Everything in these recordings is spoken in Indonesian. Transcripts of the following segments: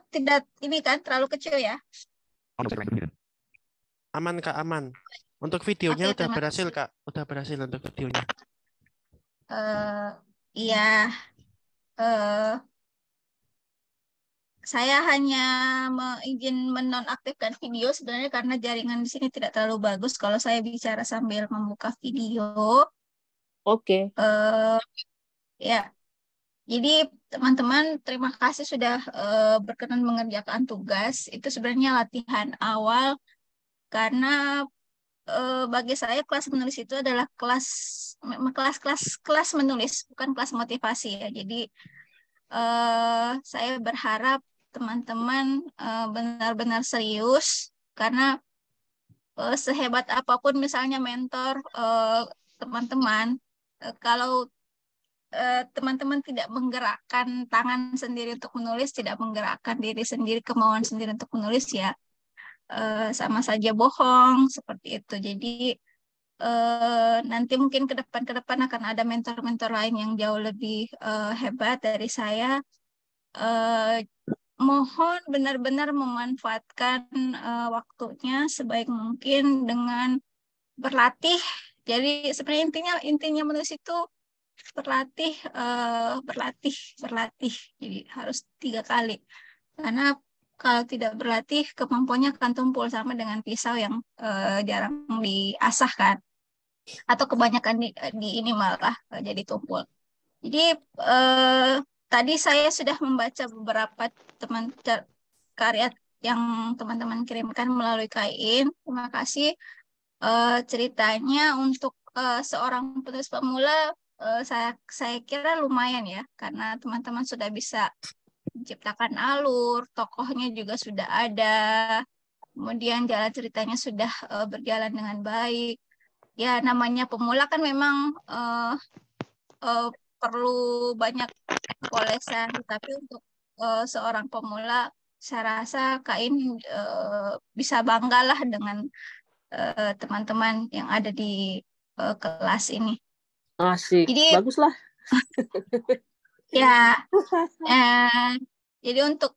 tidak ini kan terlalu kecil ya? Aman Kak, aman. Untuk videonya Oke, udah terima berhasil kasih. Kak, udah berhasil untuk videonya. Iya, eh, saya hanya izin menonaktifkan video sebenarnya karena jaringan di sini tidak terlalu bagus kalau saya bicara sambil membuka video. Oke. eh ya, jadi teman-teman terima kasih sudah berkenan mengerjakan tugas. Itu sebenarnya latihan awal karena bagi saya kelas menulis itu adalah kelas menulis, bukan kelas motivasi ya. Jadi saya berharap teman-teman benar-benar serius karena sehebat apapun misalnya mentor teman-teman, kalau teman-teman tidak menggerakkan tangan sendiri untuk menulis, tidak menggerakkan diri sendiri, kemauan sendiri untuk menulis ya sama saja bohong seperti itu. Jadi nanti mungkin ke depan akan ada mentor-mentor lain yang jauh lebih hebat dari saya. Eh, Mohon benar-benar memanfaatkan waktunya sebaik mungkin dengan berlatih. Jadi sebenarnya intinya menulis itu berlatih, berlatih, berlatih. Jadi harus 3 kali. Karena kalau tidak berlatih, kemampuannya akan tumpul sama dengan pisau yang jarang diasah kan. Atau kebanyakan di ini malah jadi tumpul. Jadi eh, tadi saya sudah membaca beberapa teman karya yang teman-teman kirimkan melalui Kain. Terima kasih. Ceritanya untuk seorang penulis pemula saya kira lumayan ya karena teman-teman sudah bisa menciptakan alur, tokohnya juga sudah ada, kemudian jalan ceritanya sudah berjalan dengan baik. Ya namanya pemula kan memang eh, perlu banyak polesan, tapi untuk seorang pemula saya rasa Kain bisa banggalah dengan teman-teman yang ada di kelas ini. Asik. Jadi Baguslah. ya, eh, jadi untuk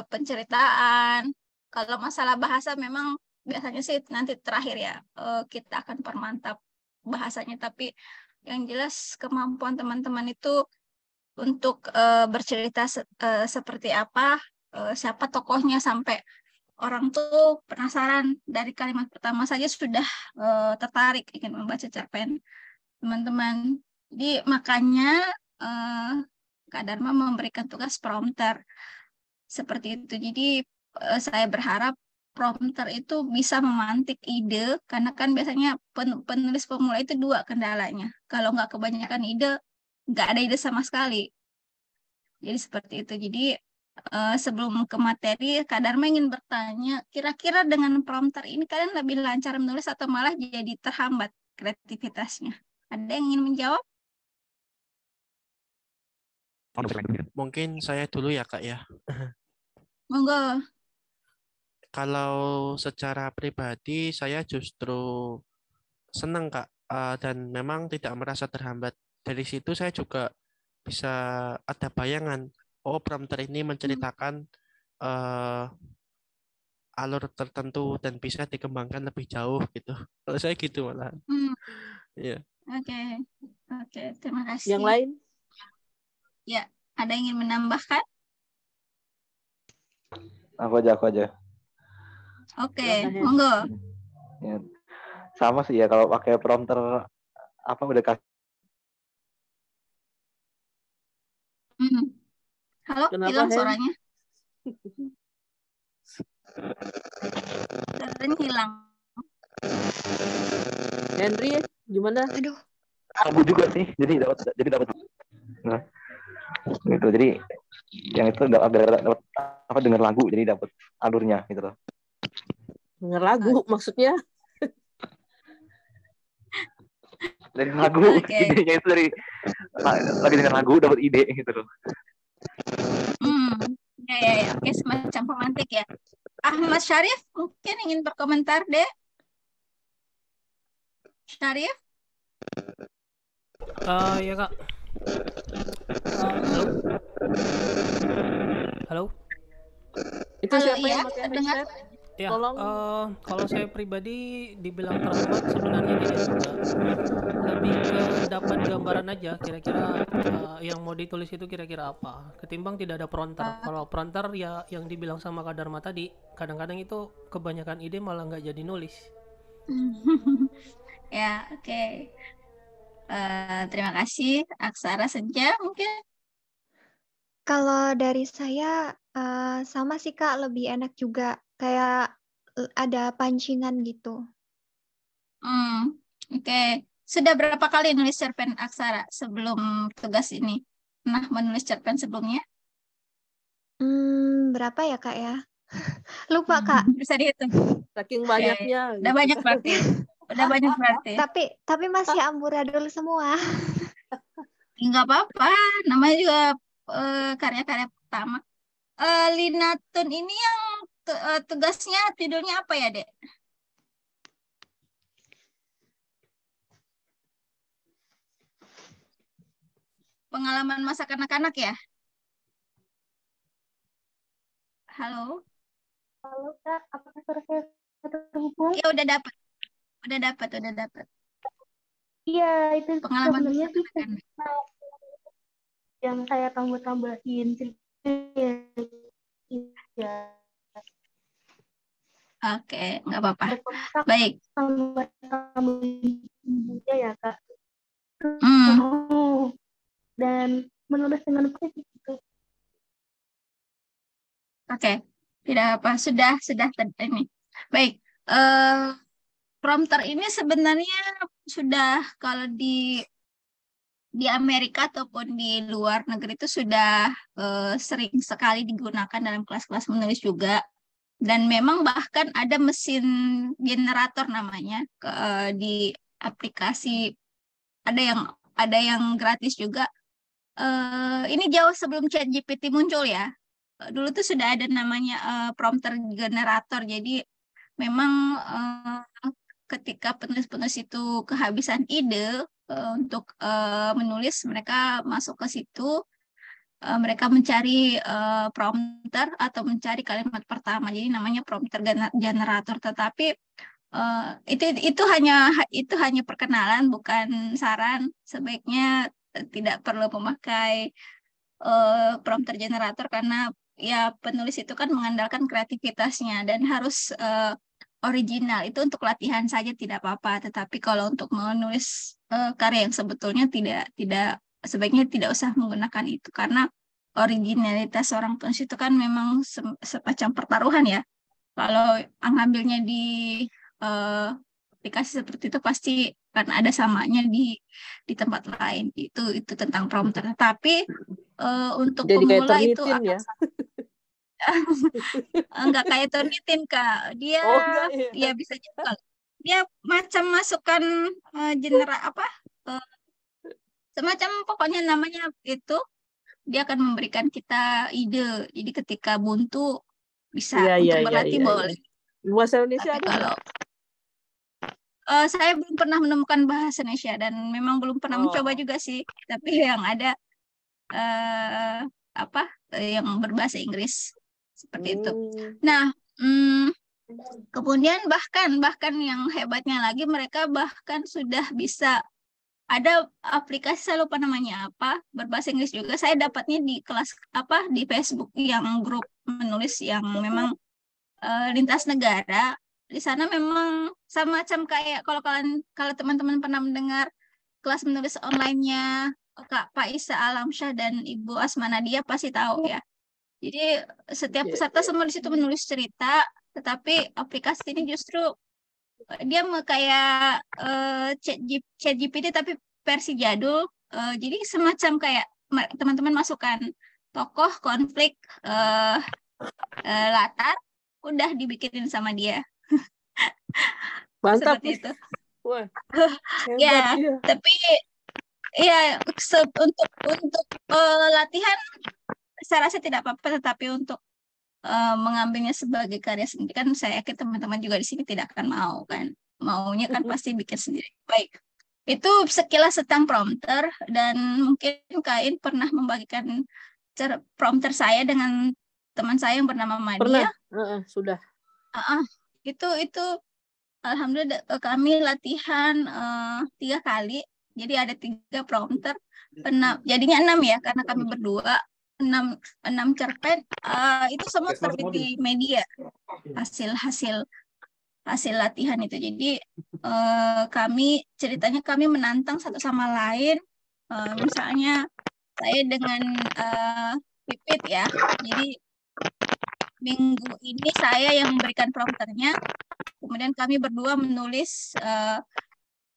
penceritaan, kalau masalah bahasa memang biasanya sih nanti terakhir ya kita akan permantap bahasanya. Tapi yang jelas kemampuan teman-teman itu untuk bercerita seperti apa, siapa tokohnya sampai orang tuh penasaran dari kalimat pertama saja sudah tertarik ingin membaca cerpen teman-teman. Jadi makanya eh, Kak Dharma memberikan tugas prompter seperti itu. Jadi saya berharap prompter itu bisa memantik ide karena kan biasanya penulis pemula itu dua kendalanya. Kalau nggak kebanyakan ide, nggak ada ide sama sekali. Jadi seperti itu. Jadi sebelum ke materi, Kak Dharma ingin bertanya, kira-kira dengan prompter ini kalian lebih lancar menulis atau malah jadi terhambat kreativitasnya? Ada yang ingin menjawab? Mungkin saya dulu ya Kak ya. Monggo. Kalau secara pribadi saya justru senang Kak, dan memang tidak merasa terhambat. Dari situ saya juga bisa ada bayangan, oh prompter ini Hmm. menceritakan eh, alur tertentu dan bisa dikembangkan lebih jauh gitu. Kalau saya gitu malah. Hmm. Iya. Oke, oke, terima Yang kasih. lain? Ya, ada yang ingin menambahkan? Aku aja. Oke, Silahkan, Hen. monggo. Ya, sama sih ya kalau pakai prompter apa udah kasih. Hmm. Halo, Kenapa, hilang Hen? suaranya. Suaranya hilang. Henry, gimana? Aduh. Aku juga sih, jadi dapat. Nah, gitu. Jadi yang itu dapat apa dengar lagu jadi dapat alurnya gitu loh. Dengar lagu maksudnya? Dari lagu Oke. idenya itu dari lagi dengar lagu dapat ide gitu loh. Ya. Oke, semacam pemantik ya. Ahmad Syarif mungkin ingin berkomentar deh. Syarif? Ya Kak. Halo. Halo? Itu Halo, siapa yang iya, pakai terdengar. headset? Ya, Tolong. kalau saya pribadi dibilang terhambat sebenarnya tidak juga. Lebih ke dapat gambaran aja kira-kira yang mau ditulis itu kira-kira apa. Ketimbang tidak ada prompter. Kalau prompter ya yang dibilang sama Kak Dharma tadi, kadang-kadang itu kebanyakan ide malah nggak jadi nulis. Ya, oke. Terima kasih. Aksara Senja mungkin. Kalau dari saya sama sih Kak, lebih enak juga. Kayak ada pancingan gitu. Oke. Sudah berapa kali nulis cerpen aksara sebelum tugas ini? Pernah menulis cerpen sebelumnya? Berapa ya Kak ya? Lupa Kak. Bisa dihitung. Saking Oke. banyaknya. Udah banyak berarti. Udah banyak berarti. Tapi masih amburadul semua. Nggak apa-apa. Namanya juga karya-karya pertama. Lina Tun ini yang tugasnya tidurnya apa ya, Dek? Pengalaman masa kanak-kanak ya? Halo? Halo Kak, apakah suara saya terhubung? Ya udah dapat. Udah dapat. Iya, itu Pengalaman sebenarnya masa sih kanak-kanak. yang saya tambah-tambahin ya. Oke, nggak apa-apa. Berkontak Baik. tambah-tambahin juga ya Kak. Hmm. Dan menulis dengan baik gitu. Oke, tidak apa, sudah ini. Baik, prompter ini sebenarnya sudah kalau di Amerika ataupun di luar negeri itu sudah sering sekali digunakan dalam kelas-kelas menulis juga. Dan memang bahkan ada mesin generator namanya di aplikasi, ada yang gratis juga. Ini jauh sebelum ChatGPT muncul ya. Dulu tuh sudah ada namanya prompter generator. Jadi memang ketika penulis-penulis itu kehabisan ide untuk menulis, mereka masuk ke situ, mereka mencari prompter atau mencari kalimat pertama. Jadi namanya prompter generator. Tetapi itu hanya perkenalan, bukan saran. Sebaiknya tidak perlu memakai prompter generator karena ya penulis itu kan mengandalkan kreativitasnya dan harus original. Itu untuk latihan saja tidak apa-apa, tetapi kalau untuk menulis karya yang sebetulnya tidak sebaiknya tidak usah menggunakan itu karena originalitas seorang penulis itu kan memang semacam pertaruhan ya. Kalau ngambilnya di aplikasi seperti itu pasti kan ada samanya di tempat lain. Itu tentang prompter. Tapi untuk Jadi kayak pemula itu Turnitin ya. enggak kayak Turnitin Kak. Dia Oh enggak ya. ya bisa juga. Dia macam masukkan semacam pokoknya namanya itu dia akan memberikan kita ide. Jadi ketika buntu bisa untuk berlatih boleh. Bahasa Indonesia Tapi ada kalau saya belum pernah menemukan bahasa Indonesia dan memang belum pernah mencoba juga sih. Tapi yang ada yang berbahasa Inggris seperti itu. Nah, kemudian bahkan yang hebatnya lagi mereka bahkan sudah bisa ada aplikasi, saya lupa namanya apa, berbahasa Inggris juga. Saya dapatnya di kelas di Facebook yang grup menulis yang memang lintas negara. Di sana memang sama macam kayak kalau teman-teman pernah mendengar kelas menulis online-nya Kak Faisa Alamsyah dan Ibu Asma Nadia pasti tahu ya. Jadi setiap peserta semua di situ menulis cerita, tetapi aplikasi ini justru dia kayak ChatGPT tapi versi jadul. Jadi semacam kayak teman-teman masukkan tokoh, konflik, latar, udah dibikinin sama dia. Mantap. Seperti itu. Wah, ya, tapi ya untuk latihan saya rasa tidak apa-apa, tetapi untuk mengambilnya sebagai karya sendiri kan saya yakin teman-teman juga di sini tidak akan mau kan. Maunya kan pasti bikin sendiri. Baik. Itu sekilas tentang prompter dan mungkin Kain pernah membagikan prompter saya dengan teman saya yang bernama Pernah? Madia. Sudah. Itu alhamdulillah kami latihan 3 kali. Jadi ada 3 prompter. Jadinya 6 ya, karena kami berdua. 6 cerpen. Itu semua terbit di media. Hasil latihan itu. Jadi ceritanya kami menantang satu sama lain. Misalnya saya dengan Pipit ya. Jadi minggu ini saya yang memberikan prompternya. Kemudian kami berdua menulis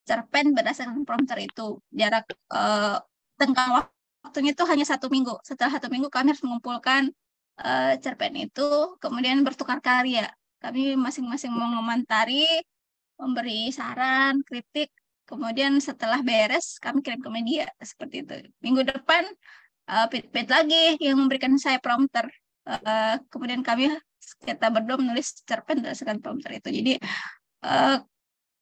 cerpen berdasarkan prompter itu. Jarak tenggang waktunya itu hanya 1 minggu. Setelah 1 minggu kami harus mengumpulkan cerpen itu, kemudian bertukar karya. Kami masing-masing mengomentari, memberi saran, kritik. Kemudian setelah beres, kami kirim ke media seperti itu. Minggu depan Pit lagi yang memberikan saya prompter. Kemudian kita berdua menulis cerpen berdasarkan prompter itu.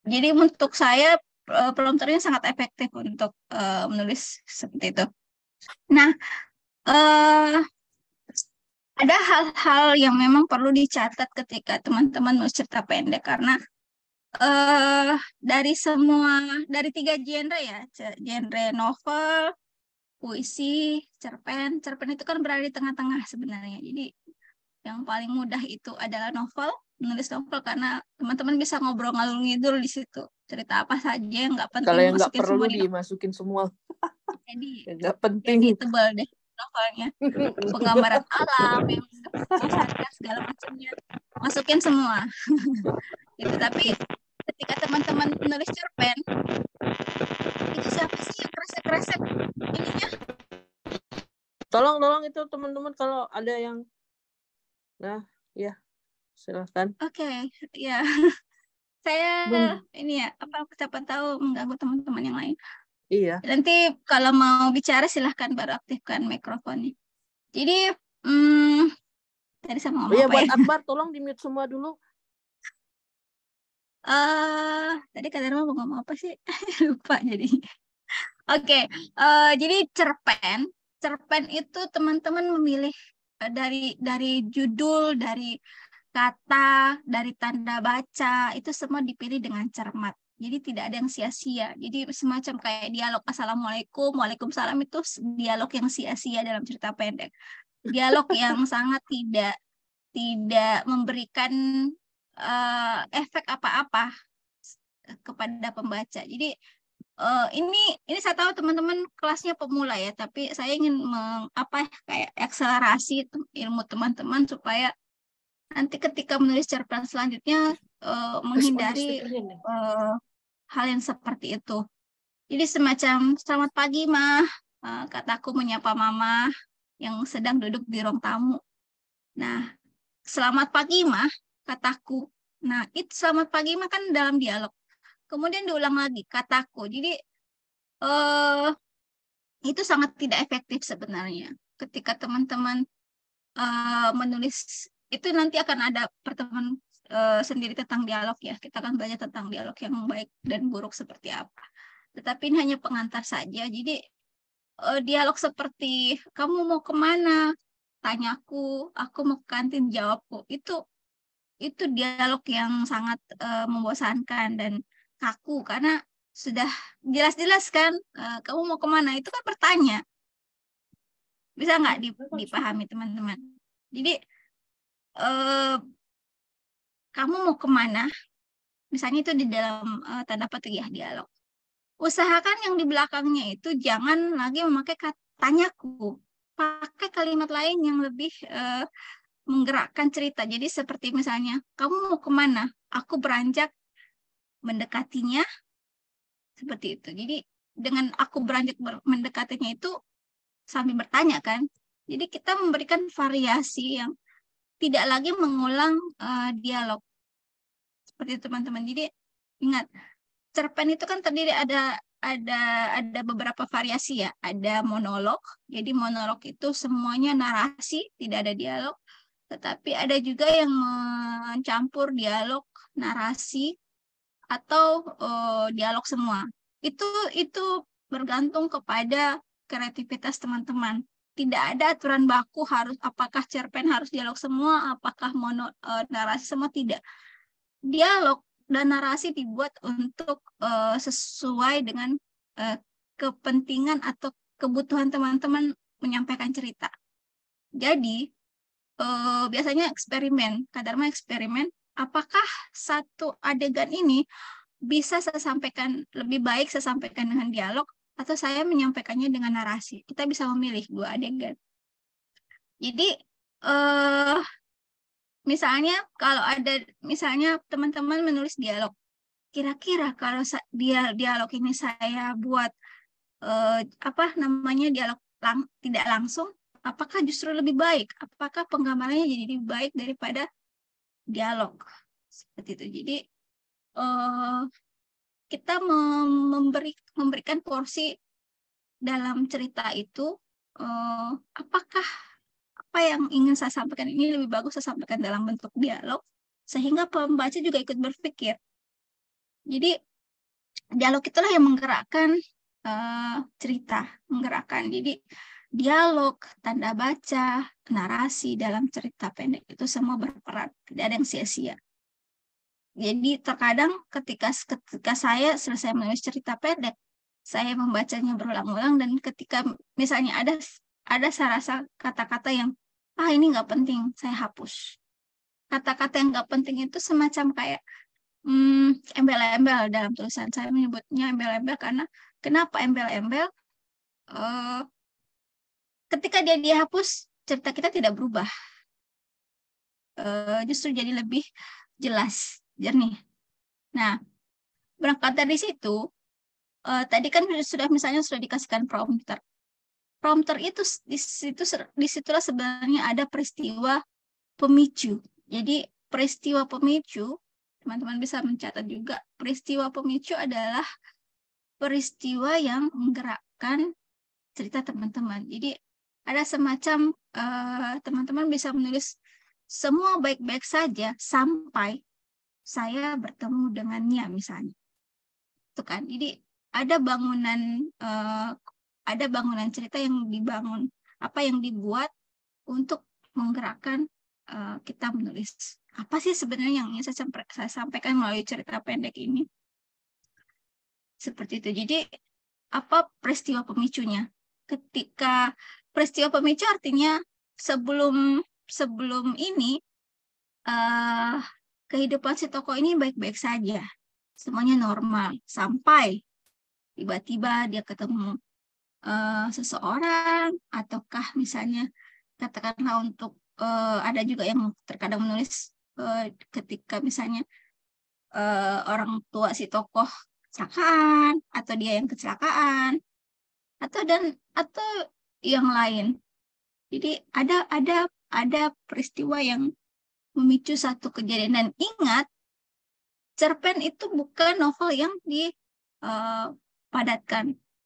Jadi untuk saya prompternya sangat efektif untuk menulis seperti itu. Nah, ada hal-hal yang memang perlu dicatat ketika teman-teman menulis cerita pendek, karena dari 3 genre ya, genre novel, puisi, cerpen itu kan berada di tengah-tengah sebenarnya. Jadi yang paling mudah itu adalah menulis novel, karena teman-teman bisa ngobrol ngalur ngidul di situ. Cerita apa saja yang nggak penting. Kalau yang nggak perlu dimasukin semua. Jadi nggak penting. Jadi tebal deh novelnya. Penggambaran alam, yang segala macamnya. Masukin semua. Gitu. Tapi ketika teman-teman menulis cerpen, itu siapa sih yang kresek-kresek ininya? Tolong itu teman-teman kalau ada yang, nah ya silahkan. Oke, ya. Saya ini ya, siapa tahu mengganggu teman-teman yang lain. Iya. Nanti kalau mau bicara silahkan baru aktifkan mikrofonnya. Jadi tadi sama ngomong apa buat ya? Akbar tolong di-mute semua dulu. Tadi Kak Dharma mau ngomong apa sih? Lupa jadi. Oke, jadi cerpen itu teman-teman memilih dari judul, dari kata, dari tanda baca, itu semua dipilih dengan cermat. Jadi tidak ada yang sia-sia. Jadi semacam kayak dialog Assalamualaikum, Waalaikumsalam, itu dialog yang sia-sia dalam cerita pendek. Dialog yang sangat tidak memberikan efek apa-apa kepada pembaca. Jadi ini saya tahu teman-teman kelasnya pemula ya, tapi saya ingin kayak akselerasi ilmu teman-teman supaya nanti ketika menulis cerpen selanjutnya menghindari hal yang seperti itu. Jadi semacam selamat pagi mah, kataku menyapa mama yang sedang duduk di ruang tamu. Nah, selamat pagi mah, kataku. Nah, itu selamat pagi mah kan dalam dialog. Kemudian diulang lagi, kataku. Jadi itu sangat tidak efektif sebenarnya. Ketika teman-teman menulis, itu nanti akan ada pertemuan sendiri tentang dialog ya. Kita akan belajar tentang dialog yang baik dan buruk seperti apa. Tetapi ini hanya pengantar saja. Jadi dialog seperti kamu mau kemana? Tanyaku, aku mau ke kantin, jawabku. Itu dialog yang sangat membosankan dan kaku, karena sudah jelas-jelas kan kamu mau kemana, itu kan bertanya. Bisa nggak dipahami teman-teman? Jadi kamu mau kemana? Misalnya itu di dalam tanda petik ya, dialog. Usahakan yang di belakangnya itu jangan lagi memakai tanyaku. Pakai kalimat lain yang lebih menggerakkan cerita. Jadi seperti misalnya, kamu mau kemana? Aku beranjak mendekatinya. Seperti itu. Jadi dengan aku beranjak mendekatinya itu sambil bertanya kan. Jadi kita memberikan variasi yang tidak lagi mengulang dialog. Seperti itu teman-teman. Jadi ingat, cerpen itu kan terdiri ada beberapa variasi ya. Ada monolog. Jadi monolog itu semuanya narasi, tidak ada dialog. Tetapi ada juga yang mencampur dialog, narasi, atau dialog semua. Itu bergantung kepada kreativitas teman-teman. tidak ada aturan baku harus apakah cerpen harus dialog semua, apakah narasi semua, tidak. Dialog dan narasi dibuat untuk sesuai dengan kepentingan atau kebutuhan teman-teman menyampaikan cerita. Jadi biasanya eksperimen, Kadarma eksperimen, apakah satu adegan ini bisa saya sampaikan lebih baik saya sampaikan dengan dialog atau saya menyampaikannya dengan narasi. Kita bisa memilih 2 adegan. Jadi misalnya kalau ada misalnya teman-teman menulis dialog, kira-kira kalau dialog ini saya buat dialog tidak langsung, apakah justru lebih baik? Apakah penggambarannya jadi lebih baik daripada dialog? Seperti itu. Jadi kita memberikan porsi dalam cerita itu, apakah apa yang ingin saya sampaikan ini lebih bagus saya sampaikan dalam bentuk dialog, sehingga pembaca juga ikut berpikir. Jadi dialog itulah yang menggerakkan cerita, menggerakkan. Jadi dialog, tanda baca, narasi dalam cerita pendek itu semua berperan, tidak ada yang sia-sia. Jadi terkadang ketika saya selesai menulis cerita pendek, saya membacanya berulang-ulang, dan ketika misalnya ada saya rasa kata-kata yang ini nggak penting, saya hapus. Kata-kata yang nggak penting itu semacam kayak embel-embel dalam tulisan. Saya menyebutnya embel-embel karena kenapa embel-embel? Ketika dia dihapus, cerita kita tidak berubah. Justru jadi lebih jelas, jernih. Nah, berangkat dari situ, tadi kan misalnya sudah dikasihkan prompter. Prompter itu disitulah sebenarnya ada peristiwa pemicu. Jadi peristiwa pemicu, teman-teman bisa mencatat juga, peristiwa pemicu adalah peristiwa yang menggerakkan cerita teman-teman. Jadi ada semacam teman-teman bisa menulis semua baik-baik saja sampai saya bertemu dengannya misalnya. Itu kan. Jadi ada bangunan cerita yang dibangun, yang dibuat untuk menggerakkan kita menulis. Apa sih sebenarnya yang ingin saya sampaikan melalui cerita pendek ini? Seperti itu. Jadi apa peristiwa pemicunya? Ketika peristiwa pemicu artinya sebelum ini kehidupan si tokoh ini baik-baik saja, semuanya normal, sampai tiba-tiba dia ketemu seseorang, ataukah misalnya katakanlah untuk ada juga yang terkadang menulis ketika misalnya orang tua si tokoh kecelakaan, atau dia yang kecelakaan, atau yang lain. Jadi ada peristiwa yang memicu satu kejadian. Dan ingat, cerpen itu bukan novel yang dipadatkan.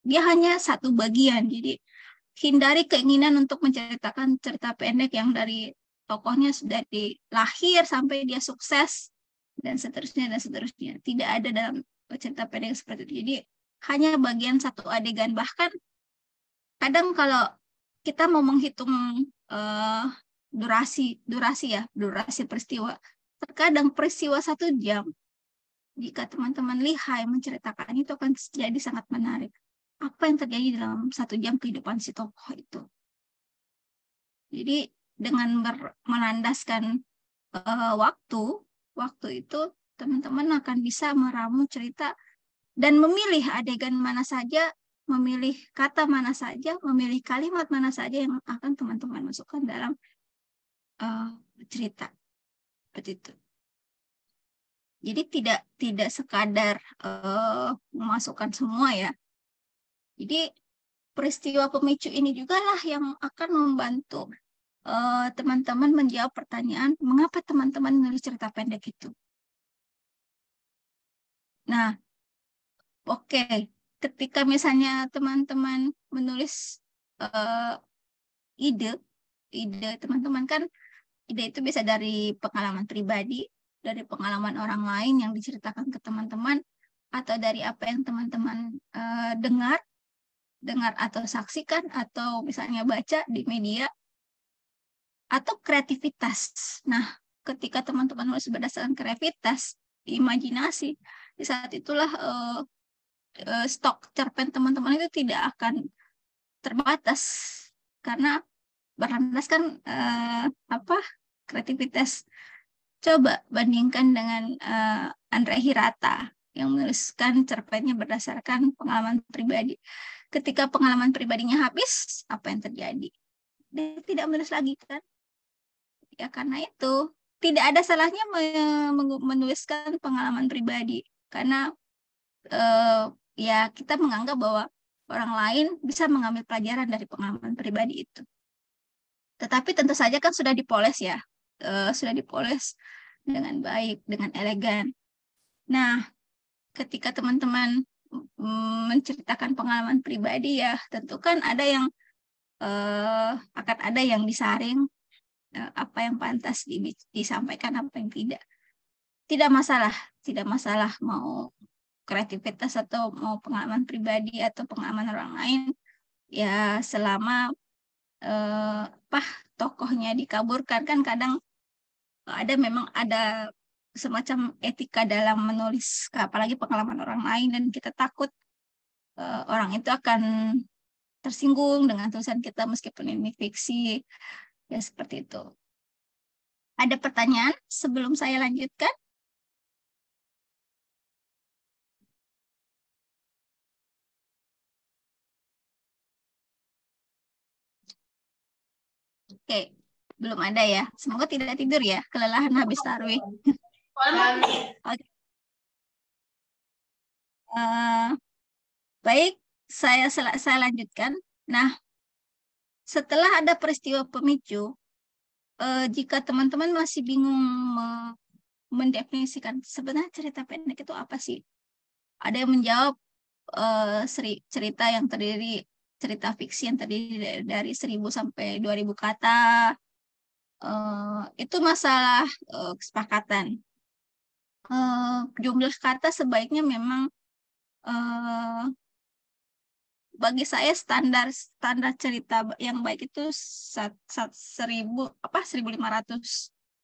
Dia hanya satu bagian. Jadi hindari keinginan untuk menceritakan cerita pendek yang dari tokohnya sudah lahir sampai dia sukses dan seterusnya dan seterusnya. Tidak ada dalam cerita pendek seperti itu. Jadi hanya bagian satu adegan. Bahkan kadang kalau kita mau menghitung durasi peristiwa, terkadang peristiwa 1 jam, jika teman-teman lihai menceritakan itu akan jadi sangat menarik. Apa yang terjadi dalam 1 jam kehidupan si tokoh itu? Jadi dengan melandaskan waktu itu teman-teman akan bisa meramu cerita dan memilih adegan mana saja, memilih kata mana saja, memilih kalimat mana saja yang akan teman-teman masukkan dalam cerita. Seperti itu. Jadi tidak sekadar memasukkan semua ya. Jadi peristiwa pemicu ini juga lah yang akan membantu teman-teman menjawab pertanyaan mengapa teman-teman menulis cerita pendek itu. Nah, oke. Ketika misalnya teman-teman menulis ide teman-teman kan, ide itu bisa dari pengalaman pribadi, dari pengalaman orang lain yang diceritakan ke teman-teman, atau dari apa yang teman-teman dengar dengar atau saksikan atau misalnya baca di media, atau kreativitas. Nah, ketika teman-teman nulis berdasarkan kreativitas, imajinasi, di saat itulah stok cerpen teman-teman itu tidak akan terbatas karena berlandaskan kreativitas. Coba bandingkan dengan Andre Hirata yang menuliskan cerpennya berdasarkan pengalaman pribadi. Ketika pengalaman pribadinya habis, apa yang terjadi? Dia tidak menulis lagi kan? Ya karena itu tidak ada salahnya menuliskan pengalaman pribadi karena ya kita menganggap bahwa orang lain bisa mengambil pelajaran dari pengalaman pribadi itu. Tetapi tentu saja kan sudah dipoles ya, sudah dipoles dengan baik, dengan elegan. Nah, ketika teman-teman menceritakan pengalaman pribadi ya, tentu kan ada yang akan ada yang disaring, apa yang pantas disampaikan, apa yang tidak. Tidak masalah mau kreativitas atau mau pengalaman pribadi atau pengalaman orang lain, ya selama tokohnya dikaburkan. Kan kadang memang ada semacam etika dalam menulis, apalagi pengalaman orang lain, dan kita takut orang itu akan tersinggung dengan tulisan kita meskipun ini fiksi, ya seperti itu. Ada pertanyaan sebelum saya lanjutkan? Oke, belum ada ya. Semoga tidak tidur ya, kelelahan habis tarawih. Oke. Baik, saya lanjutkan. Nah, setelah ada peristiwa pemicu, jika teman-teman masih bingung mendefinisikan sebenarnya cerita pendek itu apa sih? Ada yang menjawab cerita yang terdiri, cerita fiksi yang terdiri dari 1.000 sampai 2.000 kata. Itu masalah kesepakatan. Jumlah kata sebaiknya memang bagi saya standar cerita yang baik itu 1.500,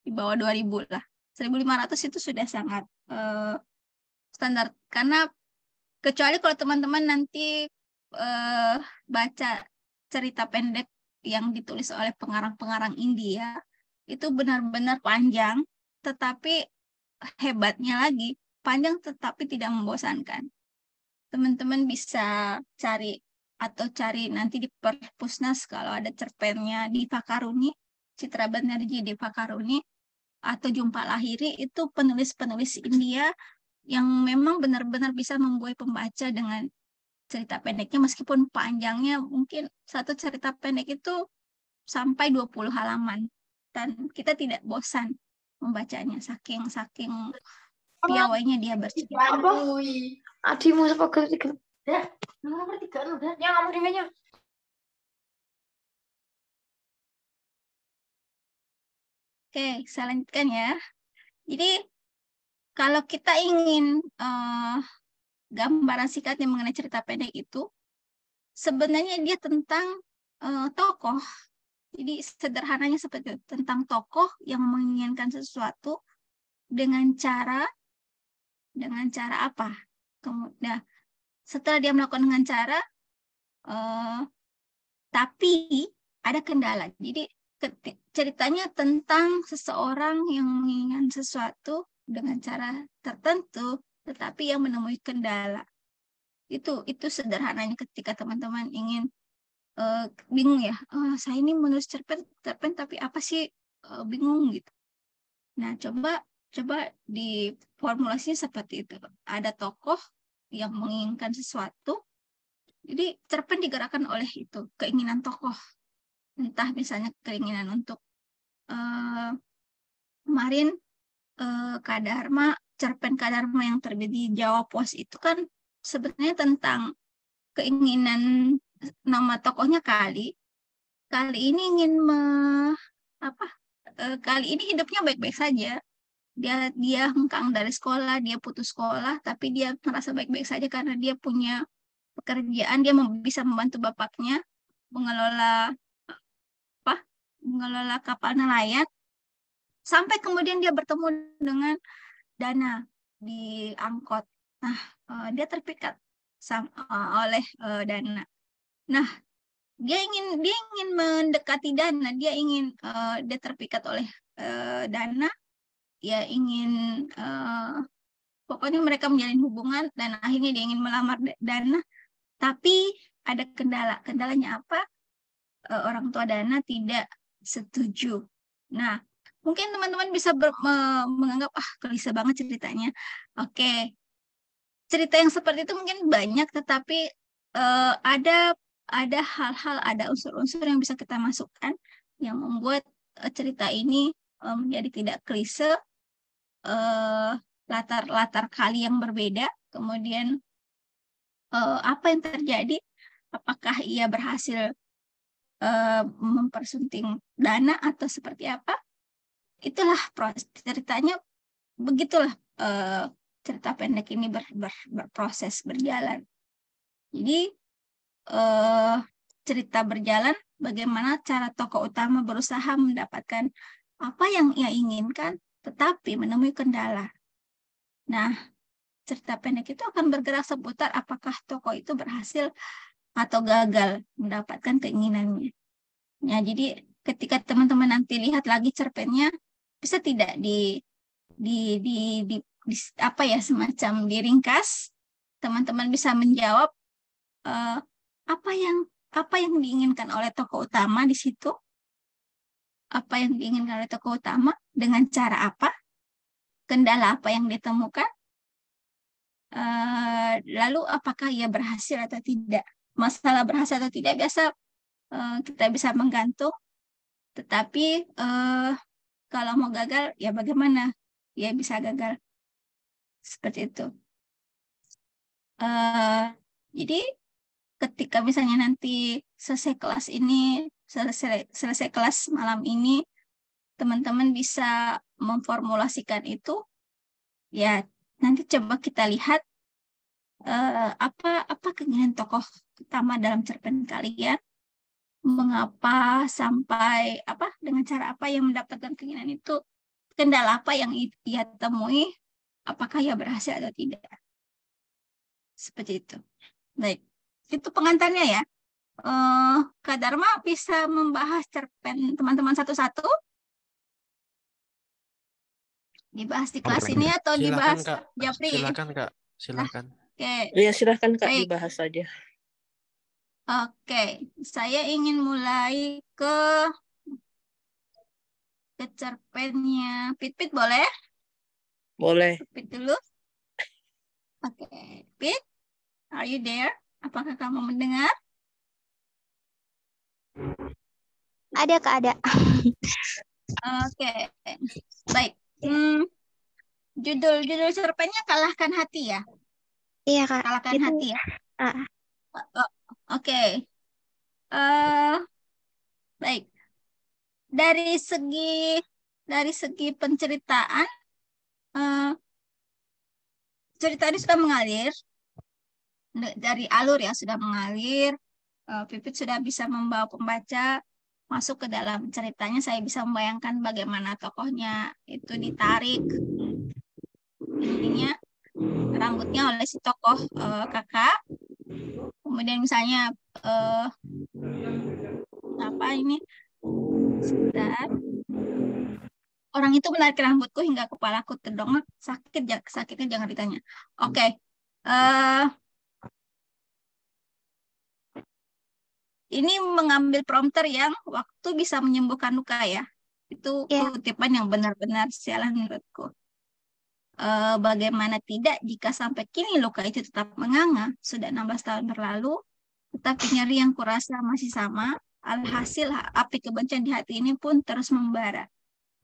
di bawah 2.000 lah. 1.500 itu sudah sangat standar, karena kecuali kalau teman-teman nanti baca cerita pendek yang ditulis oleh pengarang-pengarang India, itu benar-benar panjang, tetapi hebatnya lagi panjang tetapi tidak membosankan. Teman-teman bisa cari nanti di Perpusnas kalau ada cerpennya di Fakaruni, Citra Banerjee di Fakaruni, atau Jumpa Lahiri, itu penulis-penulis India yang memang benar-benar bisa membuai pembaca dengan cerita pendeknya, meskipun panjangnya mungkin satu cerita pendek itu sampai 20 halaman. Dan kita tidak bosan membacanya, saking piawainya dia bercerita. Adimu sebagai tiga. Ya, nomor 3 udah. Yang kamu dimenya. Oke, saya lanjutkan ya. Jadi kalau kita ingin gambaran singkatnya mengenai cerita pendek itu, sebenarnya dia tentang tokoh. Jadi sederhananya seperti itu, tentang tokoh yang menginginkan sesuatu dengan cara apa? Kemudian setelah dia melakukan dengan cara, tapi ada kendala. Jadi ceritanya tentang seseorang yang menginginkan sesuatu dengan cara tertentu, tetapi yang menemui kendala. Itu sederhananya ketika teman-teman ingin bingung ya, saya ini menulis cerpen tapi apa sih, bingung gitu. Nah, coba diformulasinya seperti itu. Ada tokoh yang menginginkan sesuatu, jadi cerpen digerakkan oleh itu, keinginan tokoh. Entah misalnya keinginan untuk kemarin cerpen Kadarma yang terbit di Jawa Pos itu kan sebenarnya tentang keinginan, nama tokohnya Kali ini ingin Kali ini hidupnya baik-baik saja. Dia hengkang dari sekolah, dia putus sekolah, tapi dia merasa baik-baik saja karena dia punya pekerjaan, dia bisa membantu bapaknya mengelola kapal nelayan, sampai kemudian dia bertemu dengan Dana di angkot. Nah, dia terpikat oleh Dana. Nah, dia ingin mendekati Dana, dia terpikat oleh Dana, dia ingin pokoknya mereka menjalin hubungan, dan akhirnya dia ingin melamar Dana, tapi ada kendala. Kendalanya apa? Orang tua Dana tidak setuju. Nah, mungkin teman-teman bisa menganggap klise banget ceritanya. Oke, cerita yang seperti itu mungkin banyak, tetapi ada hal-hal, ada unsur-unsur yang bisa kita masukkan yang membuat cerita ini menjadi tidak klise. Latar kali yang berbeda, kemudian apa yang terjadi, apakah ia berhasil mempersunting Dana atau seperti apa, itulah ceritanya. Begitulah cerita pendek ini berproses, berjalan. Jadi cerita berjalan bagaimana cara tokoh utama berusaha mendapatkan apa yang ia inginkan, tetapi menemui kendala. Nah, cerita pendek itu akan bergerak seputar apakah tokoh itu berhasil atau gagal mendapatkan keinginannya. Ya, jadi ketika teman-teman nanti lihat lagi cerpennya, bisa tidak semacam diringkas, teman-teman bisa menjawab apa yang diinginkan oleh tokoh utama di situ, apa yang diinginkan oleh tokoh utama, dengan cara apa, kendala apa yang ditemukan, lalu apakah ia berhasil atau tidak. Masalah berhasil atau tidak biasa kita bisa menggantung, tetapi kalau mau gagal, ya bagaimana ia bisa gagal, seperti itu. Jadi ketika misalnya nanti selesai kelas malam ini, teman-teman bisa memformulasikan itu. Ya, nanti coba kita lihat apa keinginan tokoh utama dalam cerpen kalian, mengapa sampai dengan cara apa yang mendapatkan keinginan itu, kendala apa yang ia temui, apakah ia berhasil atau tidak, seperti itu. Baik, itu pengantarnya ya. Kak Dharma bisa membahas cerpen teman-teman satu-satu? Dibahas di kelas ini atau dibahas Japri? Silakan Kak, silakan. Oke. Ya, silahkan Kak, Baik. dibahas saja. Oke, saya ingin mulai ke cerpennya. Pit, boleh? Boleh. Pit dulu. Oke, Pit, are you there? Apakah kamu mendengar? Ada Kak, ada. Oke, baik. Judul cerpennya Kalahkan Hati ya? Iya Kak. Kalahkan Itu, Hati ya? Oke. Baik. Dari segi penceritaan, cerita ini sudah mengalir. Dari alur ya sudah mengalir. Pipit sudah bisa membawa pembaca masuk ke dalam ceritanya. Saya bisa membayangkan bagaimana tokohnya itu ditarik ininya rambutnya oleh si tokoh kakak. Kemudian misalnya sebentar. Orang itu menarik rambutku hingga kepalaku terdongak, sakitnya jangan ditanya. Oke. Ini mengambil prompter yang waktu bisa menyembuhkan luka ya. Itu kutipan yang benar-benar sialan menurutku. Bagaimana tidak jika sampai kini luka itu tetap menganga, sudah 16 tahun berlalu, tetapi nyeri yang kurasa masih sama. Alhasil api kebencian di hati ini pun terus membara.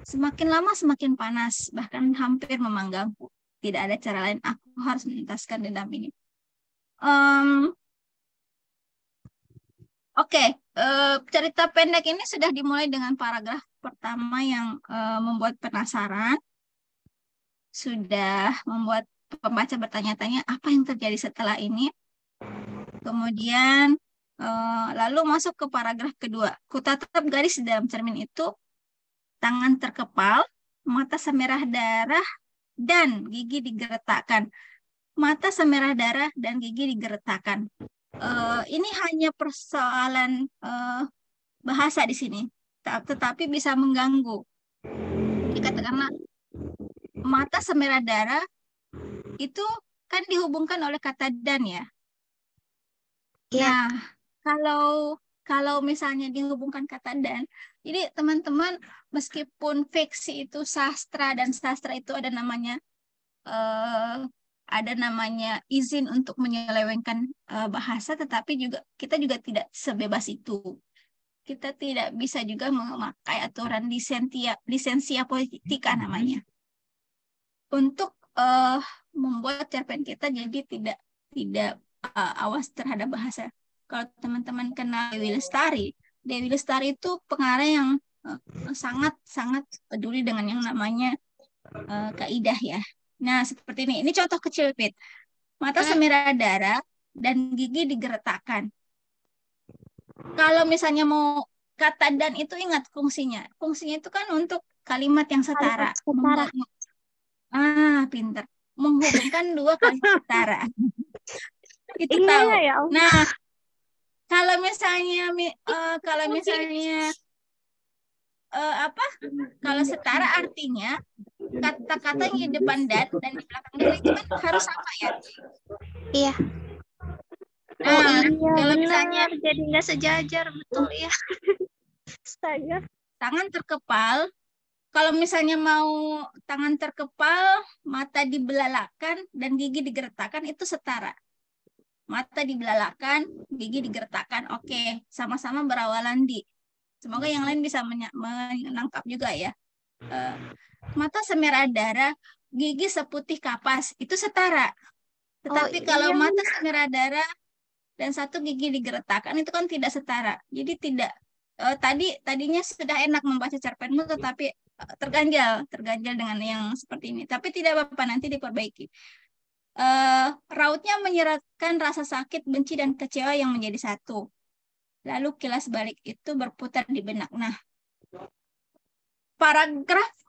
Semakin lama semakin panas, bahkan hampir memanggangku. Tidak ada cara lain, aku harus menuntaskan dendam ini. Oke, cerita pendek ini sudah dimulai dengan paragraf pertama yang membuat penasaran. Sudah membuat pembaca bertanya-tanya apa yang terjadi setelah ini. Kemudian lalu masuk ke paragraf kedua. Kutatap garis di dalam cermin itu tangan terkepal, mata semerah darah, dan gigi digeretakkan. Mata semerah darah dan gigi digeretakkan. Ini hanya persoalan bahasa di sini, tetapi bisa mengganggu. Jadi katakanlah mata semerah darah itu kan dihubungkan oleh kata dan ya. Iya. Nah, kalau misalnya dihubungkan kata dan, jadi teman-teman meskipun fiksi itu sastra dan sastra itu ada namanya izin untuk menyelewengkan bahasa, tetapi juga kita juga tidak sebebas itu. Kita tidak bisa juga memakai aturan lisensia politika namanya untuk membuat cerpen kita jadi tidak awas terhadap bahasa. Kalau teman-teman kenal Dewi Lestari itu pengarang yang sangat peduli dengan yang namanya kaidah ya. Nah, seperti ini. Ini contoh kecil, Pit. Mata semerah darah dan gigi digeretakkan. Kalau misalnya mau kata dan itu ingat fungsinya. Fungsinya itu kan untuk kalimat yang setara. Pinter. Menghubungkan dua kalimat setara. Itu Iya, tahu. ya Allah. Nah, kalau misalnya kalau setara artinya kata-kata yang di depan dan di belakang dan itu kan harus sama ya. Iya. Nah, Iya, kalau benar. misalnya Jadi nggak sejajar, betul ya. Astaga. tangan terkepal, kalau misalnya mau tangan terkepal, mata dibelalakan dan gigi digeretakkan itu setara. Mata dibelalakan, gigi digeretakkan. Oke, sama-sama berawalan di. Semoga yang lain bisa menangkap juga ya. Mata semerah darah, gigi seputih kapas, itu setara. Tetapi kalau iya. mata semerah darah dan satu gigi digeretakkan itu kan tidak setara. Jadi tidak tadinya sudah enak membaca cerpenmu, tetapi terganjal dengan yang seperti ini. Tapi tidak apa-apa, nanti diperbaiki. Rautnya menyeratkan rasa sakit, benci, dan kecewa yang menjadi satu. Lalu kilas balik itu berputar di benak. Nah,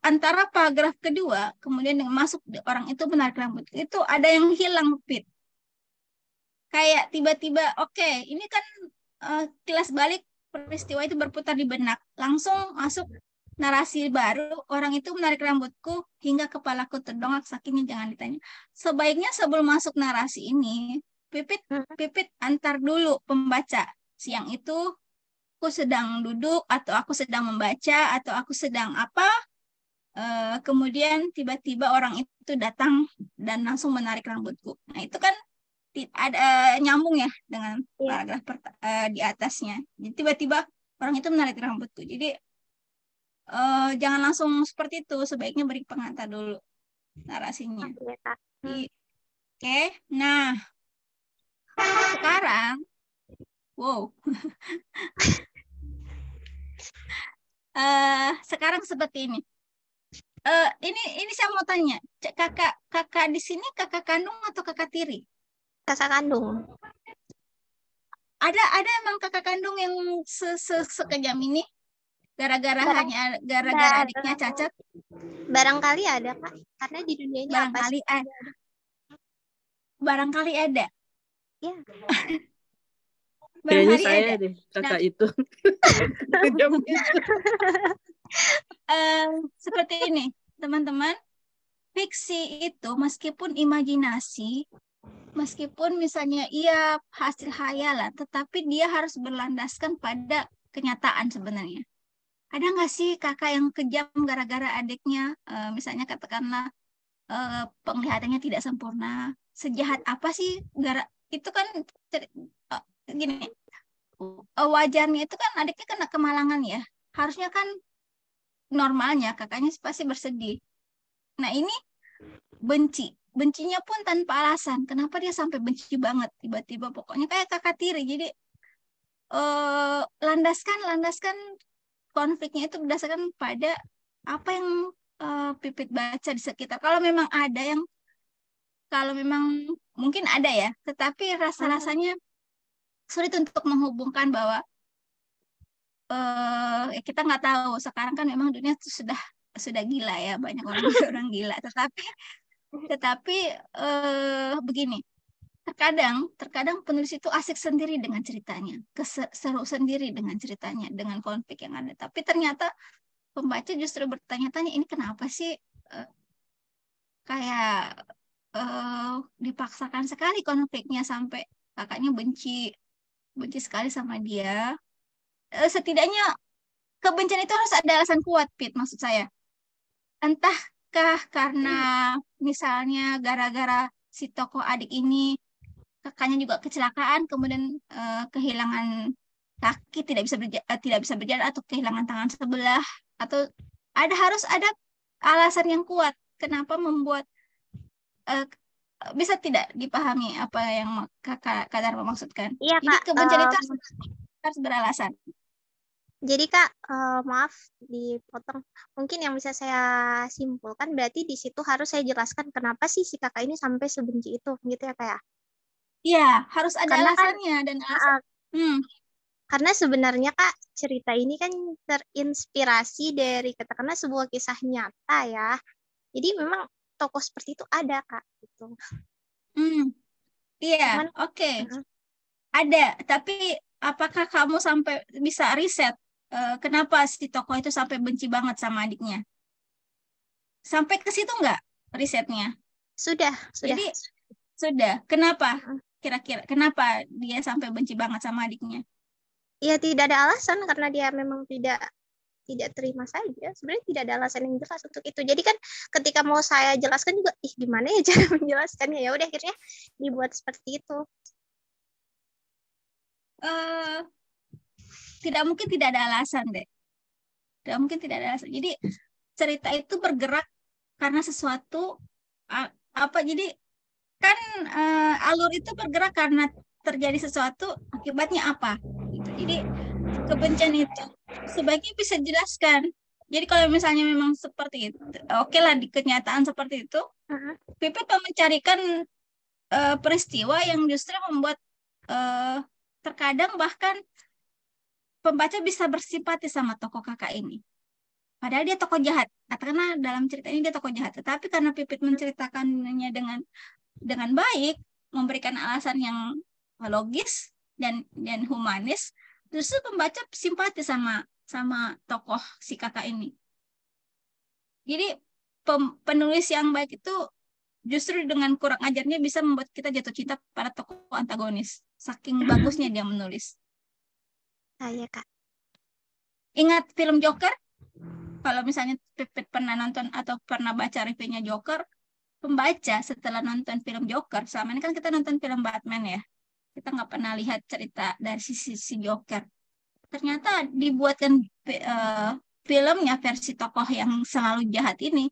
antara paragraf kedua, kemudian dengan masuk orang itu menarik rambut, itu ada yang hilang, Pit. Kayak tiba-tiba, oke, ini kan kilas balik peristiwa itu berputar di benak. Langsung masuk narasi baru, orang itu menarik rambutku hingga kepalaku terdongak sakitnya, jangan ditanya. Sebaiknya sebelum masuk narasi ini, Pipit antar dulu pembaca. Siang itu aku sedang duduk, atau aku sedang membaca, atau aku sedang apa, kemudian tiba-tiba orang itu datang dan langsung menarik rambutku. Nah, itu kan ada nyambung ya dengan paragraf di atasnya. Jadi tiba-tiba orang itu menarik rambutku. Jadi jangan langsung seperti itu, sebaiknya beri pengantar dulu narasinya. Oke, nah sekarang, sekarang seperti ini. Ini saya mau tanya, kakak di sini kakak kandung atau kakak tiri? Kakak kandung. Ada emang kakak kandung yang sekejam ini? Gara-gara adiknya cacat? Barangkali ada, Kak. Karena di dunia ini barangkali ada. Barangkali ada. Iya. Kayaknya saya deh kakak itu. Seperti ini, teman-teman. Fiksi itu meskipun imajinasi, meskipun misalnya ia hasil khayalan, tetapi dia harus berlandaskan pada kenyataan sebenarnya. Ada nggak sih kakak yang kejam gara-gara adiknya, misalnya katakanlah penglihatannya tidak sempurna? Sejahat apa sih? Itu kan gini, wajarnya itu kan adiknya kena kemalangan ya. Harusnya kan normalnya kakaknya pasti bersedih. Nah ini bencinya pun tanpa alasan. Kenapa dia sampai benci banget tiba-tiba? Pokoknya kayak kakak tiri. Jadi landaskan konfliknya itu berdasarkan pada apa yang Pipit baca di sekitar. Kalau memang mungkin ada ya, tetapi rasa-rasanya sulit untuk menghubungkan bahwa kita nggak tahu sekarang kan memang dunia itu sudah gila ya, banyak orang gila, tetapi begini, terkadang penulis itu asik sendiri dengan ceritanya, seru sendiri dengan ceritanya, dengan konflik yang ada, tapi ternyata pembaca justru bertanya-tanya, ini kenapa sih kayak dipaksakan sekali konfliknya sampai kakaknya benci sekali sama dia. Setidaknya kebencian itu harus ada alasan kuat, Pit, maksud saya. Entahkah karena misalnya gara-gara si tokoh adik ini kakaknya juga kecelakaan, kemudian kehilangan kaki, tidak bisa berjalan, atau kehilangan tangan sebelah, atau harus ada alasan yang kuat kenapa membuat bisa tidak dipahami apa yang Kakak Dharma maksudkan. Iya, Jadi Kak. kebencian itu harus beralasan. Jadi Kak, maaf dipotong. Mungkin yang bisa saya simpulkan berarti di situ harus saya jelaskan kenapa sih si kakak ini sampai sebenci itu, gitu ya Kak ya? Iya, harus ada Karena kan, alasannya dan alasan. Karena sebenarnya Kak, cerita ini kan terinspirasi dari katakanlah sebuah kisah nyata ya. Jadi memang tokoh seperti itu ada Kak, gitu. Iya, oke. Ada, tapi apakah kamu sampai bisa riset kenapa si tokoh itu sampai benci banget sama adiknya? Sampai ke situ nggak risetnya? Sudah. Jadi sudah. Kenapa? Kira-kira kenapa dia sampai benci banget sama adiknya? Ya tidak ada alasan, karena dia memang tidak terima saja. Sebenarnya tidak ada alasan yang jelas untuk itu. Jadi kan ketika mau saya jelaskan juga, gimana ya cara menjelaskannya? Ya udah akhirnya dibuat seperti itu. Tidak mungkin tidak ada alasan deh. Tidak mungkin tidak ada alasan. Jadi cerita itu bergerak karena sesuatu apa? Jadi kan alur itu bergerak karena terjadi sesuatu, akibatnya apa? Gitu. Jadi kebencian itu sebaiknya bisa dijelaskan. Jadi kalau misalnya memang seperti itu, oke lah, di kenyataan seperti itu, Pipit mencarikan peristiwa yang justru membuat terkadang bahkan pembaca bisa bersimpati sama tokoh kakak ini. Padahal dia tokoh jahat. Karena dalam cerita ini dia tokoh jahat. Tetapi karena Pipit menceritakannya dengan baik, memberikan alasan yang logis dan humanis, justru pembaca simpati sama tokoh si kakak ini. Jadi penulis yang baik itu justru dengan kurang ajarnya bisa membuat kita jatuh cinta pada tokoh antagonis. Saking bagusnya dia menulis. Iya, Kak. Ingat film Joker? Kalau misalnya Pipit pernah nonton atau pernah baca reviewnya Joker, pembaca setelah nonton film Joker, selama ini kan kita nonton film Batman ya, kita nggak pernah lihat cerita dari sisi Joker. Ternyata dibuatkan filmnya versi tokoh yang selalu jahat ini,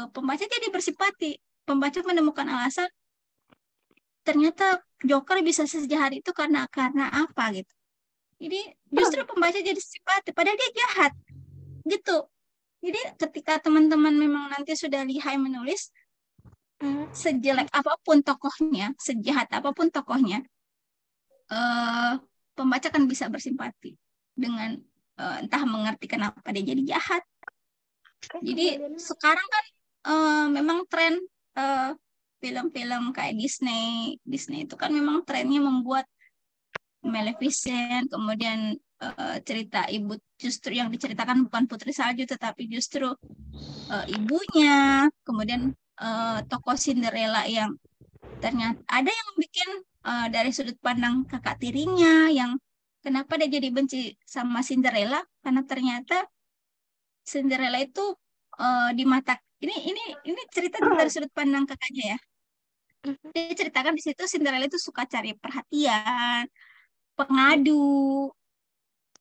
pembaca jadi bersimpati. Pembaca menemukan alasan, ternyata Joker bisa sejahat itu karena apa gitu. Jadi justru pembaca jadi simpati, padahal dia jahat gitu. Jadi ketika teman-teman memang nanti sudah lihai menulis, sejelek apapun tokohnya, sejahat apapun tokohnya, pembaca kan bisa bersimpati dengan entah mengerti kenapa dia jadi jahat. Jadi sekarang kan memang tren film-film kayak Disney itu kan memang trennya membuat Maleficent, kemudian cerita ibu justru yang diceritakan bukan Putri Salju tetapi justru ibunya, kemudian tokoh Cinderella yang ternyata ada yang bikin dari sudut pandang kakak tirinya, yang kenapa dia jadi benci sama Cinderella karena ternyata Cinderella itu di mata ini cerita dari sudut pandang kakaknya ya. Dia ceritakan di situ Cinderella itu suka cari perhatian, pengadu,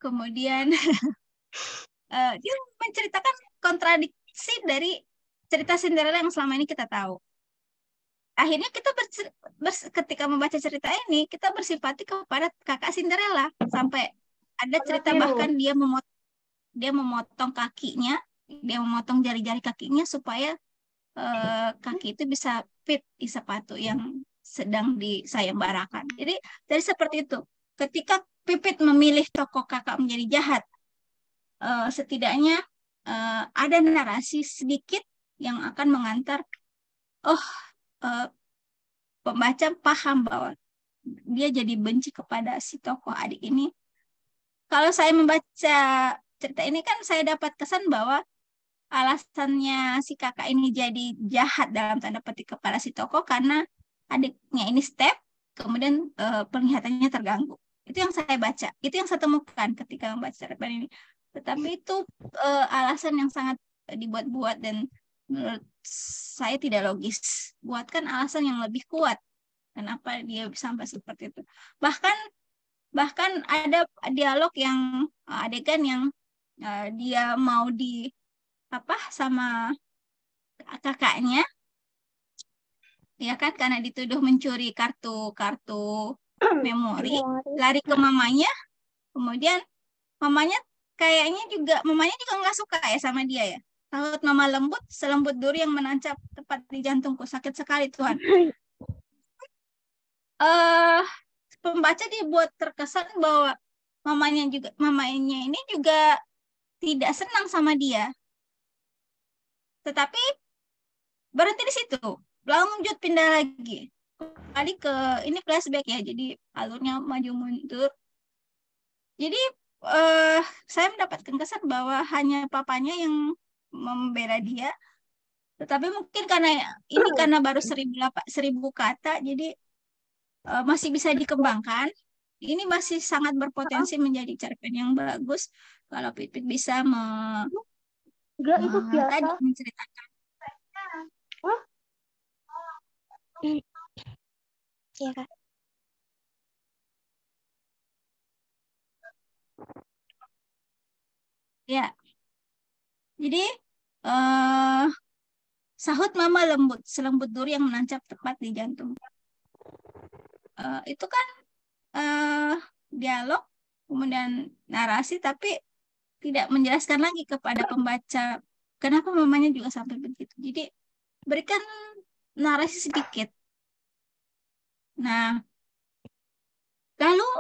kemudian dia menceritakan kontradiksi dari cerita Cinderella yang selama ini kita tahu. Akhirnya kita ketika membaca cerita ini, kita bersimpati kepada kakak Cinderella. Sampai ada cerita bahkan dia memotong kakinya, dia memotong jari-jari kakinya supaya kaki itu bisa fit di sepatu yang sedang disayembarakan. Jadi dari seperti itu. Ketika Pipit memilih tokoh kakak menjadi jahat, setidaknya ada narasi sedikit yang akan mengantar, pembaca paham bahwa dia jadi benci kepada si tokoh adik ini. Kalau saya membaca cerita ini kan saya dapat kesan bahwa alasannya si kakak ini jadi jahat dalam tanda petik kepada si tokoh karena adiknya ini step, kemudian penglihatannya terganggu. Itu yang saya baca, itu yang saya temukan ketika membaca cerpen ini. Tetapi itu alasan yang sangat dibuat-buat dan menurut saya tidak logis. Buatkan alasan yang lebih kuat. Kenapa dia sampai seperti itu? Bahkan ada dialog yang adegan yang dia mau sama kakaknya, ya kan, karena dituduh mencuri kartu memori, lari ke mamanya, kemudian mamanya mamanya juga nggak suka ya sama dia ya. Saut mama lembut, selembut duri yang menancap tepat di jantungku, sakit sekali Tuhan. Pembaca dibuat terkesan bahwa mamanya ini juga tidak senang sama dia. Tetapi berhenti di situ. Lanjut pindah lagi. Kembali ke ini flashback ya. Jadi alurnya maju mundur. Jadi saya mendapatkan kesan bahwa hanya papanya yang membela dia. Tetapi mungkin karena baru 1.000 kata, jadi masih bisa dikembangkan. Ini masih sangat berpotensi menjadi cerpen yang bagus kalau Pipit bisa menceritakan. Iya, Kak. Ya. Jadi sahut mama lembut, selembut duri yang menancap tepat di jantung. Itu kan dialog, kemudian narasi, tapi tidak menjelaskan lagi kepada pembaca kenapa mamanya juga sampai begitu. Jadi berikan narasi sedikit. Nah, lalu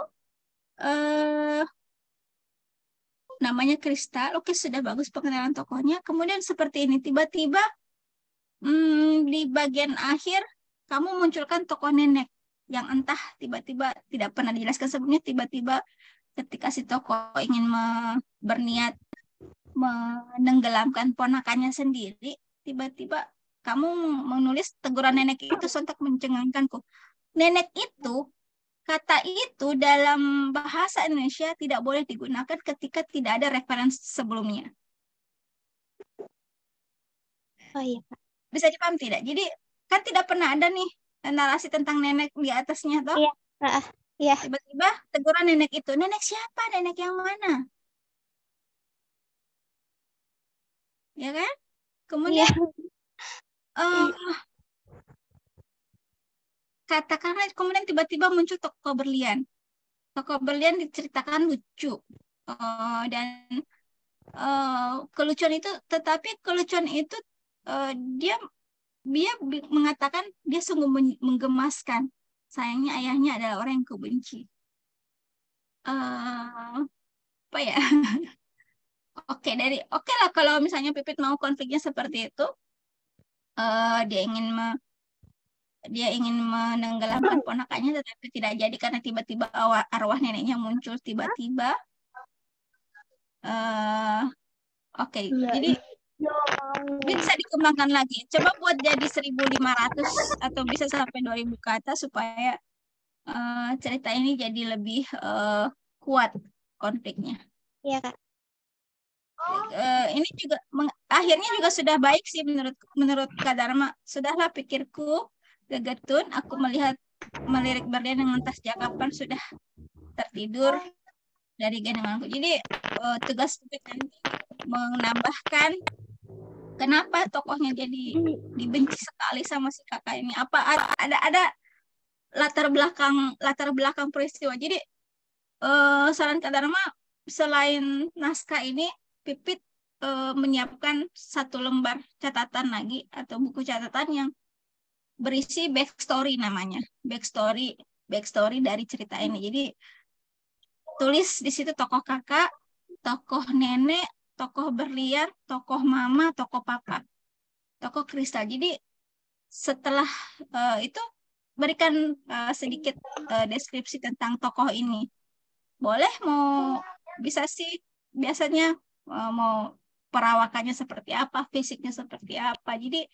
namanya Kristal, oke, sudah bagus pengenalan tokohnya. Kemudian seperti ini, tiba-tiba di bagian akhir kamu munculkan tokoh nenek yang entah tiba-tiba tidak pernah dijelaskan sebelumnya, tiba-tiba ketika si tokoh ingin berniat menenggelamkan ponakannya sendiri, tiba-tiba kamu menulis teguran nenek itu sontak mencengangkanku. Nenek itu, kata itu dalam bahasa Indonesia tidak boleh digunakan ketika tidak ada referensi sebelumnya. Oh iya, Pak. Bisa dipaham tidak? Jadi kan tidak pernah ada nih narasi tentang nenek di atasnya toh. Iya. Iya. Tiba-tiba teguran nenek itu, nenek siapa? Nenek yang mana? Ya kan? Kemudian katakanlah kemudian tiba-tiba muncul tokoh berlian. Tokoh berlian diceritakan lucu dan kelucuan itu, tetapi kelucuan itu dia mengatakan dia sungguh menggemaskan. Sayangnya ayahnya adalah orang yang kubenci. Apa ya? Oke lah kalau misalnya Pipit mau konfliknya seperti itu, dia ingin menenggelamkan ponakannya tetapi tidak jadi karena tiba-tiba arwah neneknya muncul tiba-tiba. Oke. Jadi bisa dikembangkan lagi. Coba buat jadi 1.500 atau bisa sampai 2.000 kata supaya cerita ini jadi lebih kuat konfliknya. Iya, Kak. Ini juga akhirnya juga sudah baik sih menurut Kak Dharma. Sudahlah pikirku gegetun, aku melirik berlian dengan tas jakapan sudah tertidur dari gendonganku. Jadi tugas Pipit nanti menambahkan kenapa tokohnya jadi dibenci sekali sama si kakak ini. Apa ada latar belakang peristiwa. Jadi saran Kak Dharma, selain naskah ini Pipit menyiapkan 1 lembar catatan lagi atau buku catatan yang berisi backstory namanya, backstory dari cerita ini. Jadi tulis di situ tokoh kakak, tokoh nenek, tokoh berlian, tokoh mama, tokoh papa, tokoh kristal. Jadi setelah itu berikan sedikit deskripsi tentang tokoh ini. Boleh mau bisa sih biasanya mau perawakannya seperti apa, fisiknya seperti apa. Jadi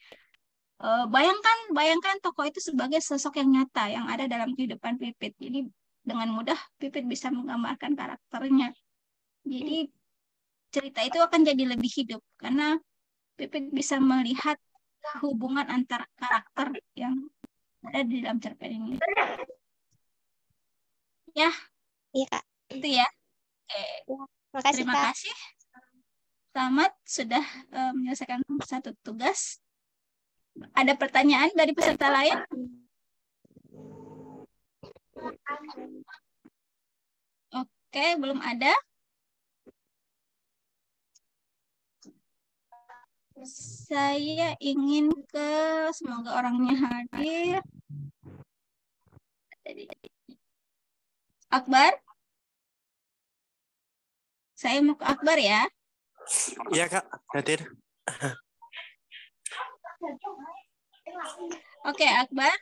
bayangkan tokoh itu sebagai sosok yang nyata yang ada dalam kehidupan Pipit. Jadi dengan mudah Pipit bisa menggambarkan karakternya. Jadi cerita itu akan jadi lebih hidup karena Pipit bisa melihat hubungan antara karakter yang ada di dalam cerpen ini. Ya, Iya, Kak. itu ya. Makasih, Terima Kak. kasih. Selamat sudah menyelesaikan satu tugas. Ada pertanyaan dari peserta lain? Oke, belum ada. Saya ingin semoga orangnya hadir. Akbar? Saya mau ke Akbar ya. Iya Kak, hadir. Oke, Akbar.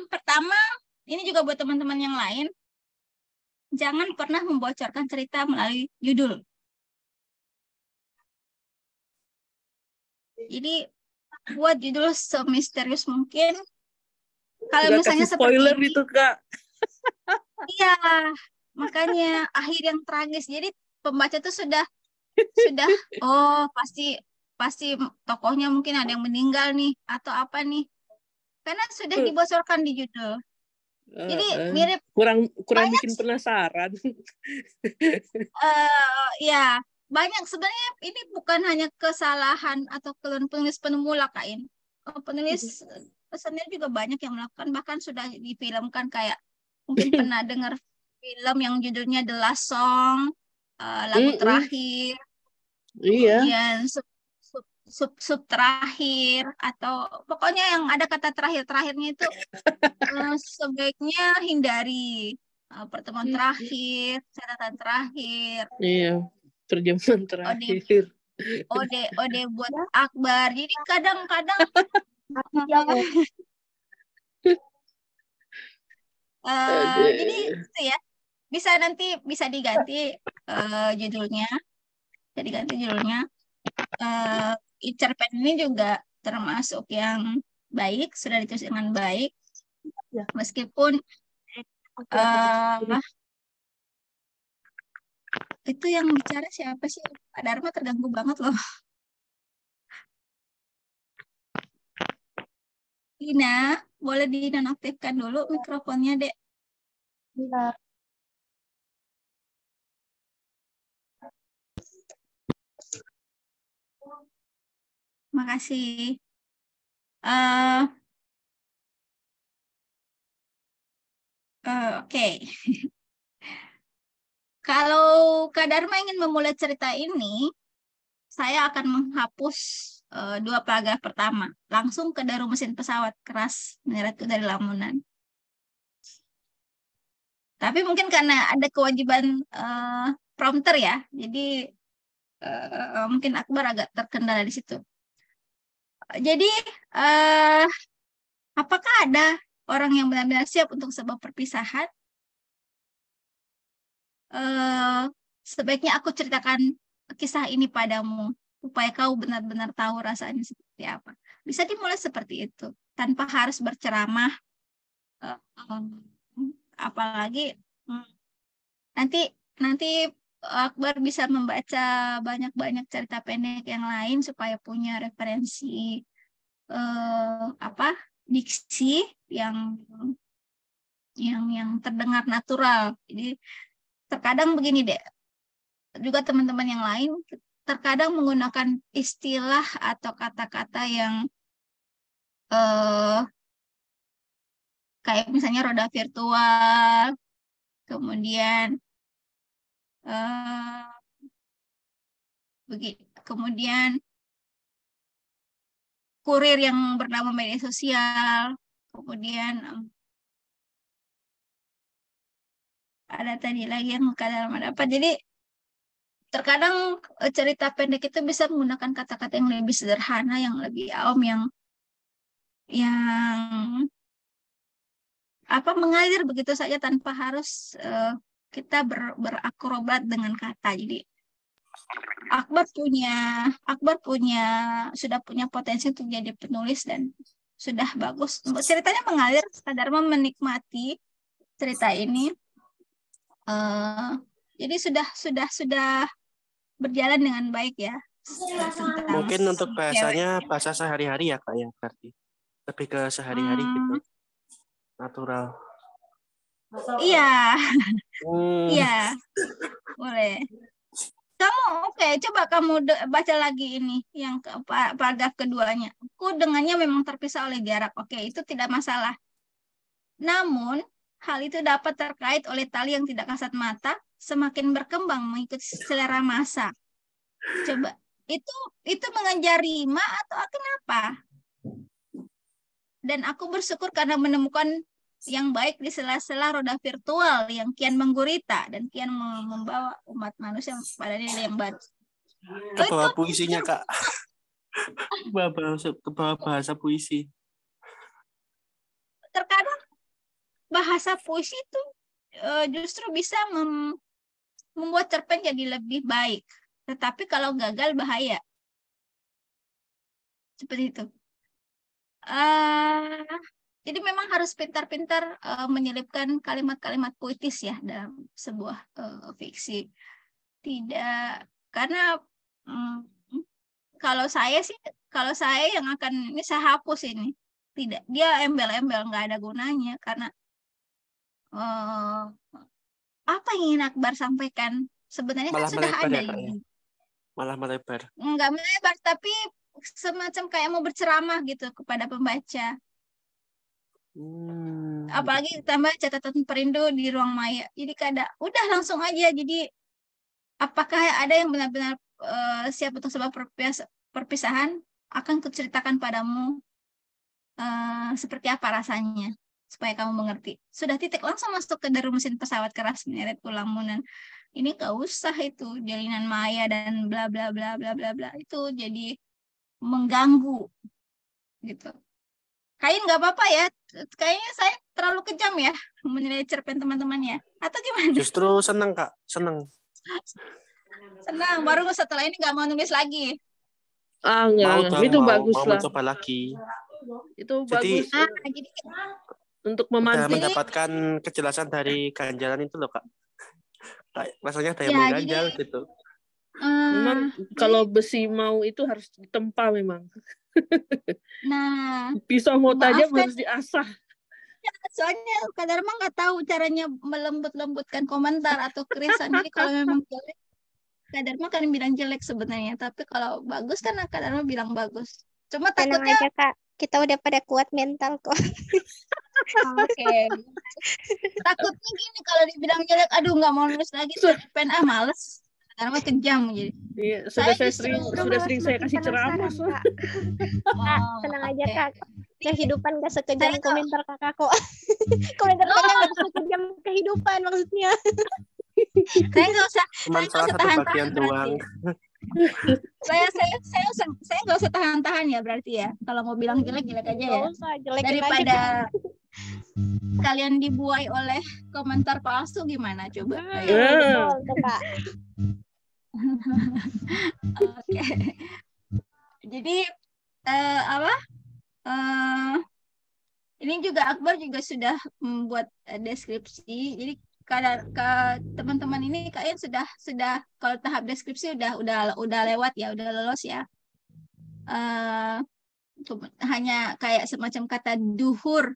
Pertama, ini juga buat teman-teman yang lain. Jangan pernah membocorkan cerita melalui judul. Jadi, buat judul semisterius mungkin. Kalau Nggak misalnya kasih seperti spoiler ini, itu, Kak. iya, makanya akhir yang tragis. Jadi pembaca tuh sudah oh pasti tokohnya mungkin ada yang meninggal nih atau apa nih. Karena sudah dibocorkan di judul. Jadi mirip kurang banyak bikin penasaran. ya, banyak sebenarnya ini bukan hanya kesalahan atau penulis pemula Kain. Penulis pesannya juga banyak yang melakukan, bahkan sudah difilmkan kayak mungkin pernah dengar film yang judulnya The Last Song, lagu terakhir, Iya. kemudian sub terakhir, atau pokoknya yang ada kata terakhirnya itu sebaiknya hindari. Pertemuan terakhir, catatan terakhir. Iya, terjemahan terakhir. Ode buat Akbar. Jadi kadang-kadang jadi itu ya, bisa diganti judulnya. Bisa diganti judulnya. Cerpen ini juga termasuk yang baik, sudah ditulis dengan baik. Meskipun itu yang bicara siapa sih? Pak Dharma terganggu banget loh. Dina, boleh dinonaktifkan dulu mikrofonnya, Dek. Makasih. Oke. Kalau Kak Dharma ingin memulai cerita ini, saya akan menghapus 2 paragraf pertama. Langsung ke daru mesin pesawat keras menyeretku dari lamunan. Tapi mungkin karena ada kewajiban prompter ya, jadi mungkin Akbar agak terkendala di situ. Jadi, apakah ada orang yang benar-benar siap untuk sebuah perpisahan? Sebaiknya aku ceritakan kisah ini padamu, supaya kau benar-benar tahu rasanya seperti apa. Bisa dimulai seperti itu, tanpa harus berceramah. Apalagi nanti Akbar bisa membaca banyak-banyak cerita pendek yang lain supaya punya referensi diksi yang terdengar natural. Jadi terkadang begini deh, juga teman-teman yang lain terkadang menggunakan istilah atau kata-kata yang kayak misalnya roda virtual, kemudian kemudian kurir yang bernama media sosial, kemudian ada tadi lagi yang kadang apa. Jadi terkadang cerita pendek itu bisa menggunakan kata-kata yang lebih sederhana, yang lebih awam, yang apa mengalir begitu saja tanpa harus kita berakrobat dengan kata. Jadi Akbar sudah punya potensi untuk jadi penulis dan sudah bagus. Ceritanya mengalir, Dharma menikmati cerita ini. Jadi sudah berjalan dengan baik ya. Mungkin untuk bahasanya bahasa sehari-hari ya Kak ya, berarti lebih ke sehari-hari gitu, natural. Iya, iya, boleh. Kamu coba kamu baca lagi ini yang paragraf keduanya. Aku dengannya memang terpisah oleh jarak. Itu tidak masalah. Namun hal itu dapat terkait oleh tali yang tidak kasat mata, semakin berkembang mengikuti selera masa. Coba itu mengejar rima atau kenapa? Dan aku bersyukur karena menemukan yang baik di sela-sela roda virtual yang kian menggurita dan kian membawa umat manusia pada nilai yang baru. Ke bawah puisinya Kak. Ke bawah bahasa puisi. Terkadang bahasa puisi itu justru bisa membuat cerpen jadi lebih baik. Tetapi kalau gagal bahaya. Seperti itu. Jadi memang harus pintar-pintar menyelipkan kalimat-kalimat puitis ya dalam sebuah fiksi. Tidak, karena kalau saya yang akan ini saya hapus ini. Tidak, dia embel-embel nggak ada gunanya karena apa yang ingin Akbar sampaikan sebenarnya malah kan sudah ada ya, ini. Malah melebar. Nggak melebar, tapi semacam kayak mau berceramah gitu kepada pembaca. Apalagi tambah catatan perindu di ruang maya. Jadi udah langsung aja. Jadi apakah ada yang benar-benar siap untuk sebab perpisahan? Akan kuceritakan padamu seperti apa rasanya supaya kamu mengerti. Sudah titik langsung masuk ke deru mesin pesawat keras menyeret lamunan. Ini gak usah itu jalinan maya dan bla bla bla bla bla bla. Itu jadi mengganggu gitu. Kain nggak apa-apa ya. Kayaknya saya terlalu kejam ya menilai cerpen teman-teman ya. Atau gimana? Justru senang Kak, senang. Senang. Baru setelah ini nggak mau nulis lagi. Enggak. Itu bagus mau lah. mencoba lagi. Itu jadi, bagus. Jadi untuk memantik. Mendapatkan kejelasan dari ganjalan itu loh Kak. Rasanya ada yang mengganjal gitu. Memang kalau besi mau itu harus ditempa memang. Nah, pisau mau tajam harus diasah. Ya, soalnya Kak Dharma nggak tahu caranya melembut-lembutkan komentar atau kerisan. Jadi kalau memang jelek, Kak Dharma kan bilang jelek sebenarnya. Tapi kalau bagus kan Kak Dharma bilang bagus. Cuma takutnya aja Kak, kita udah pada kuat mental kok. Oke. Takutnya gini kalau dibilang jelek, aduh nggak mau nulis lagi, cerpen males. Karena kejam jadi. Iya, sudah sering saya kasih ceramah. Kak, tenang aja Kak. Kehidupan gak sekejam komentar kakak kok. Komentar kakak gak sekejam kehidupan maksudnya. Saya nggak usah. Cuma salah satu bagian doang. Saya nggak usah tahan-tahan ya berarti ya. Kalau mau bilang jelek-jelek aja ya. Daripada kalian dibuai oleh komentar palsu gimana coba? Kak. Oke. Jadi ini juga Akbar juga sudah membuat deskripsi. Jadi teman-teman ini kalian sudah kalau tahap deskripsi udah lewat ya, udah lolos ya. Hanya kayak semacam kata duhur.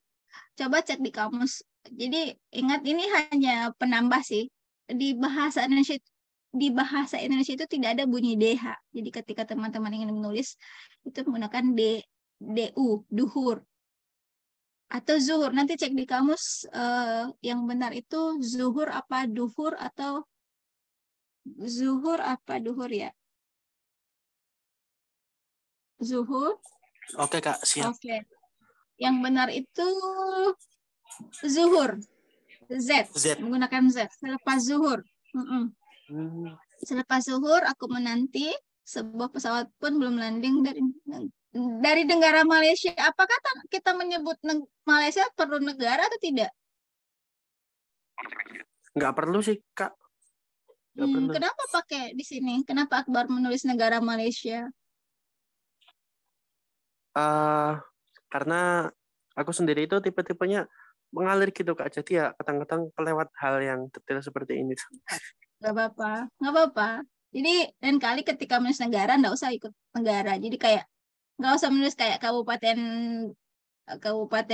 Coba cek di kamus. Jadi ingat ini hanya penambah sih. Di bahasa Indonesia itu tidak ada bunyi DH. Jadi ketika teman-teman ingin menulis itu menggunakan DU, duhur. Atau zuhur. Nanti cek di kamus yang benar itu zuhur apa duhur atau zuhur apa duhur ya? Zuhur Oke Kak, siap. Oke. Yang benar itu zuhur. Z. Z. Menggunakan Z. Selepas zuhur. Selepas zuhur aku menanti sebuah pesawat pun belum landing dari negara Malaysia. Apakah kita menyebut Malaysia perlu negara atau tidak? Nggak perlu sih Kak. Nggak perlu. Kenapa pakai di sini? Kenapa Akbar menulis negara Malaysia? Karena aku sendiri itu tipe-tipenya mengalir gitu Kak. Jadi ya kadang-kadang kelewat hal yang detail seperti ini. Nggak apa-apa. Nggak apa-apa. Jadi lain kali ketika menulis negara nggak usah ikut negara. Jadi kayak nggak usah menulis kayak Kabupaten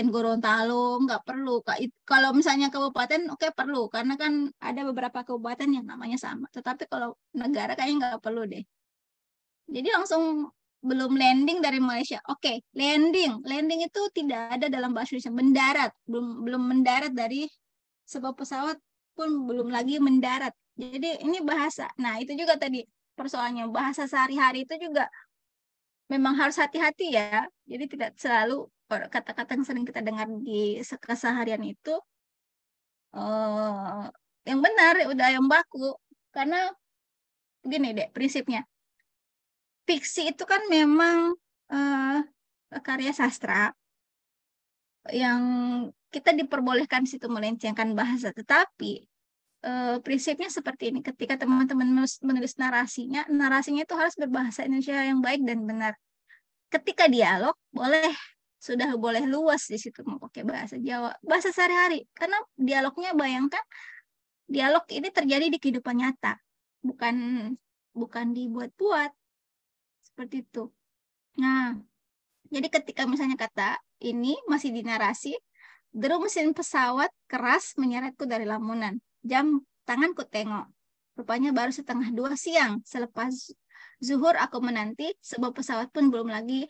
Gorontalo, nggak perlu. Kalau misalnya kabupaten, oke perlu. Karena kan ada beberapa kabupaten yang namanya sama. Tetapi kalau negara kayaknya nggak perlu deh. Jadi langsung belum landing dari Malaysia. Oke, landing. Landing itu tidak ada dalam bahasa Indonesia. Mendarat. Belum mendarat dari sebuah pesawat pun belum lagi mendarat. Jadi ini bahasa. Nah, itu juga tadi persoalannya. Bahasa sehari-hari itu juga memang harus hati-hati ya. Jadi tidak selalu kata-kata yang sering kita dengar di keseharian itu yang benar, udah yang baku. Karena gini deh prinsipnya. Fiksi itu kan memang karya sastra yang kita diperbolehkan situ melencengkan bahasa. Tetapi prinsipnya seperti ini. Ketika teman-teman menulis narasinya itu harus berbahasa Indonesia yang baik dan benar. Ketika dialog sudah boleh luas di situ mau pakai bahasa Jawa, bahasa sehari-hari. Karena dialognya bayangkan dialog ini terjadi di kehidupan nyata, bukan dibuat-buat seperti itu. Nah, jadi ketika misalnya kata ini masih di narasi, deru mesin pesawat keras menyeretku dari lamunan. Jam tanganku tengok. Rupanya baru 1:30 siang. Selepas zuhur aku menanti, sebuah pesawat pun belum lagi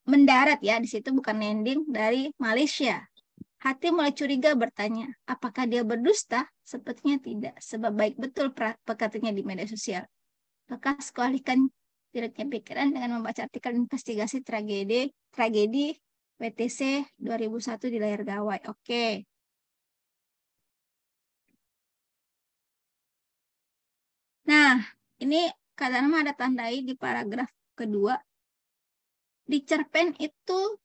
mendarat ya, di situ bukan landing, dari Malaysia. Hati mulai curiga bertanya, apakah dia berdusta? Sepertinya tidak, sebab baik betul perkataannya di media sosial. Lekas kualihkan tireknya pikiran dengan membaca artikel investigasi tragedi WTC 2001 di layar gawai. Oke. Nah, ini kata nama ada tandai di paragraf kedua. Di cerpen itu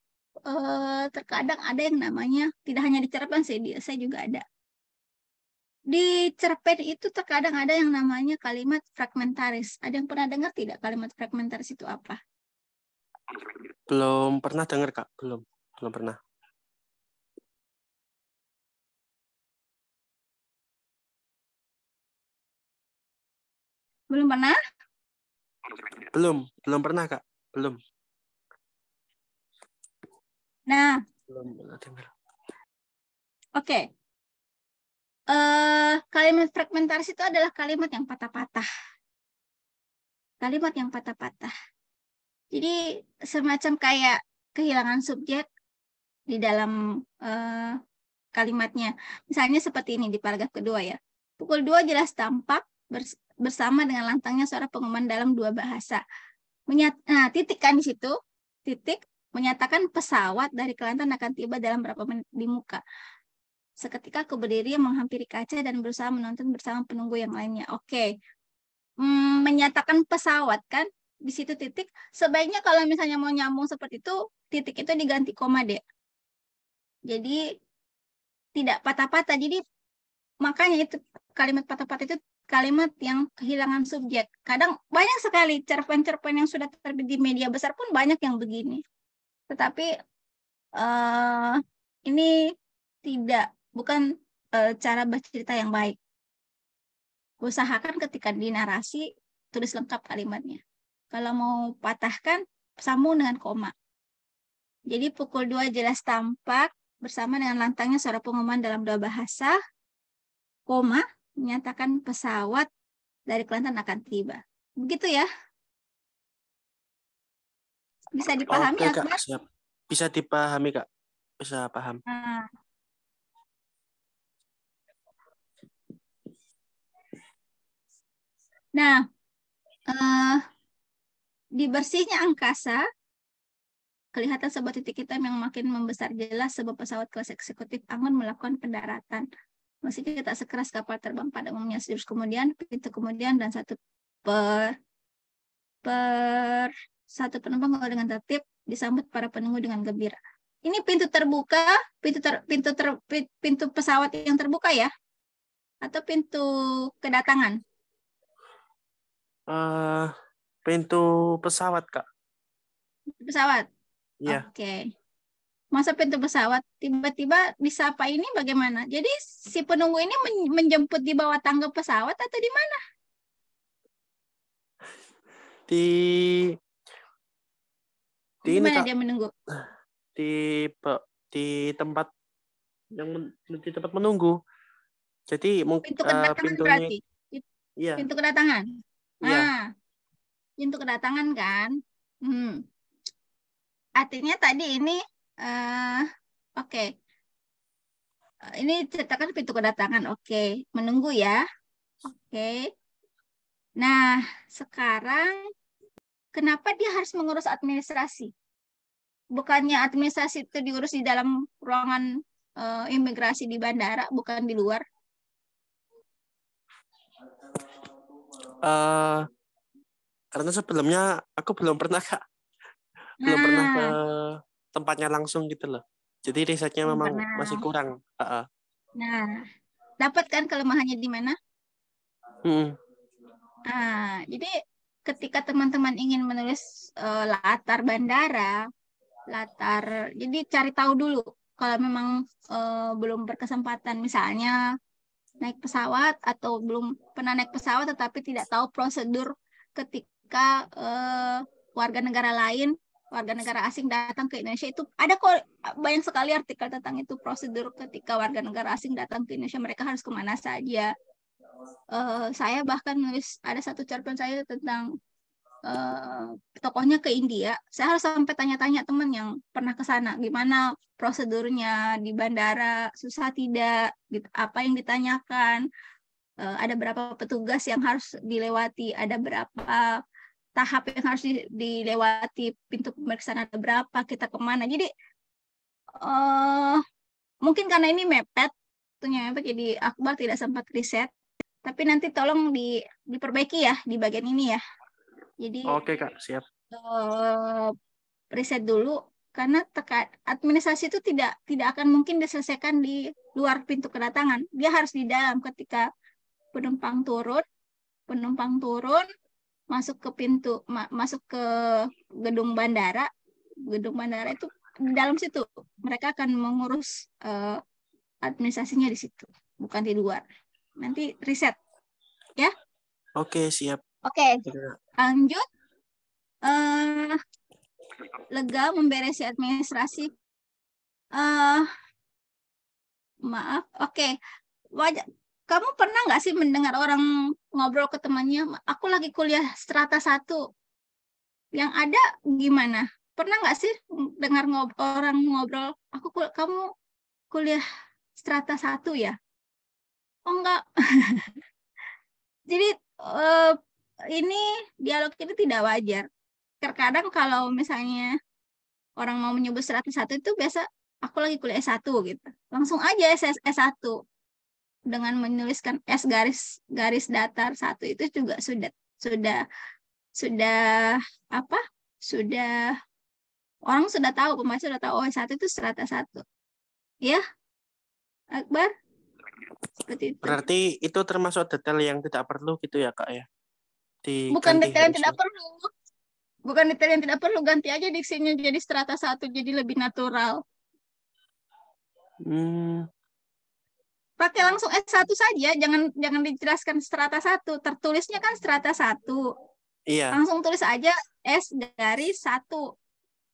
terkadang ada yang namanya, tidak hanya di cerpen sih, saya juga ada. Di cerpen itu terkadang ada yang namanya kalimat fragmentaris. Ada yang pernah dengar tidak kalimat fragmentaris itu apa? Belum pernah dengar Kak, belum pernah. Belum pernah? Belum pernah Kak, belum. Nah, belum pernah dengar. Oke. Kalimat fragmentaris itu adalah kalimat yang patah-patah. Kalimat yang patah-patah. Jadi semacam kayak kehilangan subjek di dalam kalimatnya. Misalnya seperti ini di paragraf kedua ya. Pukul 2 jelas tampak bersama dengan lantangnya suara pengumuman dalam 2 bahasa. Nah, titik kan di situ. Titik menyatakan pesawat dari Kelantan akan tiba dalam berapa menit di muka. Seketika aku berdiri menghampiri kaca dan berusaha menonton bersama penunggu yang lainnya. Oke. Menyatakan pesawat kan di situ titik. Sebaiknya kalau misalnya mau nyambung seperti itu, titik itu diganti koma deh. Jadi tidak patah-patah. Jadi makanya itu kalimat patah-patah itu kalimat yang kehilangan subjek. Kadang banyak sekali cerpen-cerpen yang sudah terbit di media besar pun banyak yang begini. Tetapi ini bukan cara bercerita yang baik. Usahakan ketika di narasi tulis lengkap kalimatnya. Kalau mau patahkan, sambung dengan koma. Jadi pukul 2 jelas tampak bersama dengan lantangnya suara pengumuman dalam 2 bahasa, koma, menyatakan pesawat dari Kelantan akan tiba. Begitu ya. Bisa dipahami, Oke, Kak, Akbar? siap. Bisa dipahami, Kak. Bisa paham. Nah, di bersihnya angkasa, kelihatan sebuah titik hitam yang makin membesar, jelas sebuah pesawat kelas eksekutif Anggun melakukan pendaratan. Meski tak sekeras kapal terbang pada umumnya. Jurus kemudian, pintu kemudian, dan satu penumpang dengan tertib disambut para penunggu dengan gembira. Ini pintu terbuka, pintu pesawat yang terbuka ya? Atau pintu kedatangan? Pintu pesawat, Kak. Pesawat? Iya. Oke. Masa pintu pesawat tiba-tiba disapa ini bagaimana? Jadi si penunggu ini menjemput di bawah tangga pesawat atau di mana? Di ini, mana Kak. dia menunggu? Di tempat menunggu. Jadi pintu kedatangan pintunya berarti. iya. Pintu kedatangan. Iya. Pintu kedatangan kan. Artinya tadi ini oke. Ini ceritakan pintu kedatangan. Oke. Menunggu ya. Oke. Nah, sekarang kenapa dia harus mengurus administrasi? Bukannya administrasi itu diurus di dalam ruangan imigrasi di bandara, bukan di luar? Karena sebelumnya aku belum pernah, Kak. Belum pernah ke tempatnya langsung gitu loh. Jadi risetnya memang masih kurang. Nah, dapat kan kelemahannya di mana? Jadi ketika teman-teman ingin menulis latar bandara, jadi cari tahu dulu. Kalau memang belum berkesempatan, misalnya naik pesawat atau belum pernah naik pesawat tetapi tidak tahu prosedur ketika warga negara asing datang ke Indonesia, itu ada kok banyak sekali artikel tentang itu, prosedur ketika warga negara asing datang ke Indonesia mereka harus kemana saja. Saya bahkan nulis ada satu cerpen saya tentang tokohnya ke India. Saya harus sampai tanya-tanya teman yang pernah ke sana, gimana prosedurnya di bandara, susah tidak, apa yang ditanyakan, ada berapa petugas yang harus dilewati, ada berapa tahap yang harus dilewati, pintu pemeriksaan ada berapa, kita kemana. Jadi mungkin karena ini mepet, jadi Akbar tidak sempat riset, tapi nanti tolong diperbaiki ya di bagian ini ya. Jadi oke, Kak, siap. Riset dulu, karena administrasi itu tidak akan mungkin diselesaikan di luar pintu kedatangan. Dia harus di dalam. Ketika penumpang turun masuk ke gedung bandara itu di dalam situ mereka akan mengurus administrasinya di situ, bukan di luar. Nanti riset ya. Oke, siap. Oke, lanjut. Lega memberesi administrasi. Maaf. Oke. Kamu pernah nggak sih mendengar orang ngobrol ke temannya, aku lagi kuliah strata 1. Yang ada gimana? Pernah nggak sih dengar orang ngobrol, kamu kuliah strata 1 ya? Oh enggak. Jadi ini dialog ini tidak wajar. Terkadang kalau misalnya orang mau menyebut strata 1 itu biasa aku lagi kuliah S1 gitu. Langsung aja S1. Dengan menuliskan S garis datar 1 itu juga orang sudah tahu, pembaca sudah tahu, S1 itu strata 1. Ya, Akbar? Seperti itu. Berarti itu termasuk detail yang tidak perlu gitu ya, Kak ya? Bukan detail yang tidak perlu. Bukan detail yang tidak perlu, ganti aja diksinya jadi strata 1 jadi lebih natural. Pakai langsung S1 saja, jangan dijelaskan strata 1. Tertulisnya kan strata 1. Iya. Langsung tulis aja S garis 1.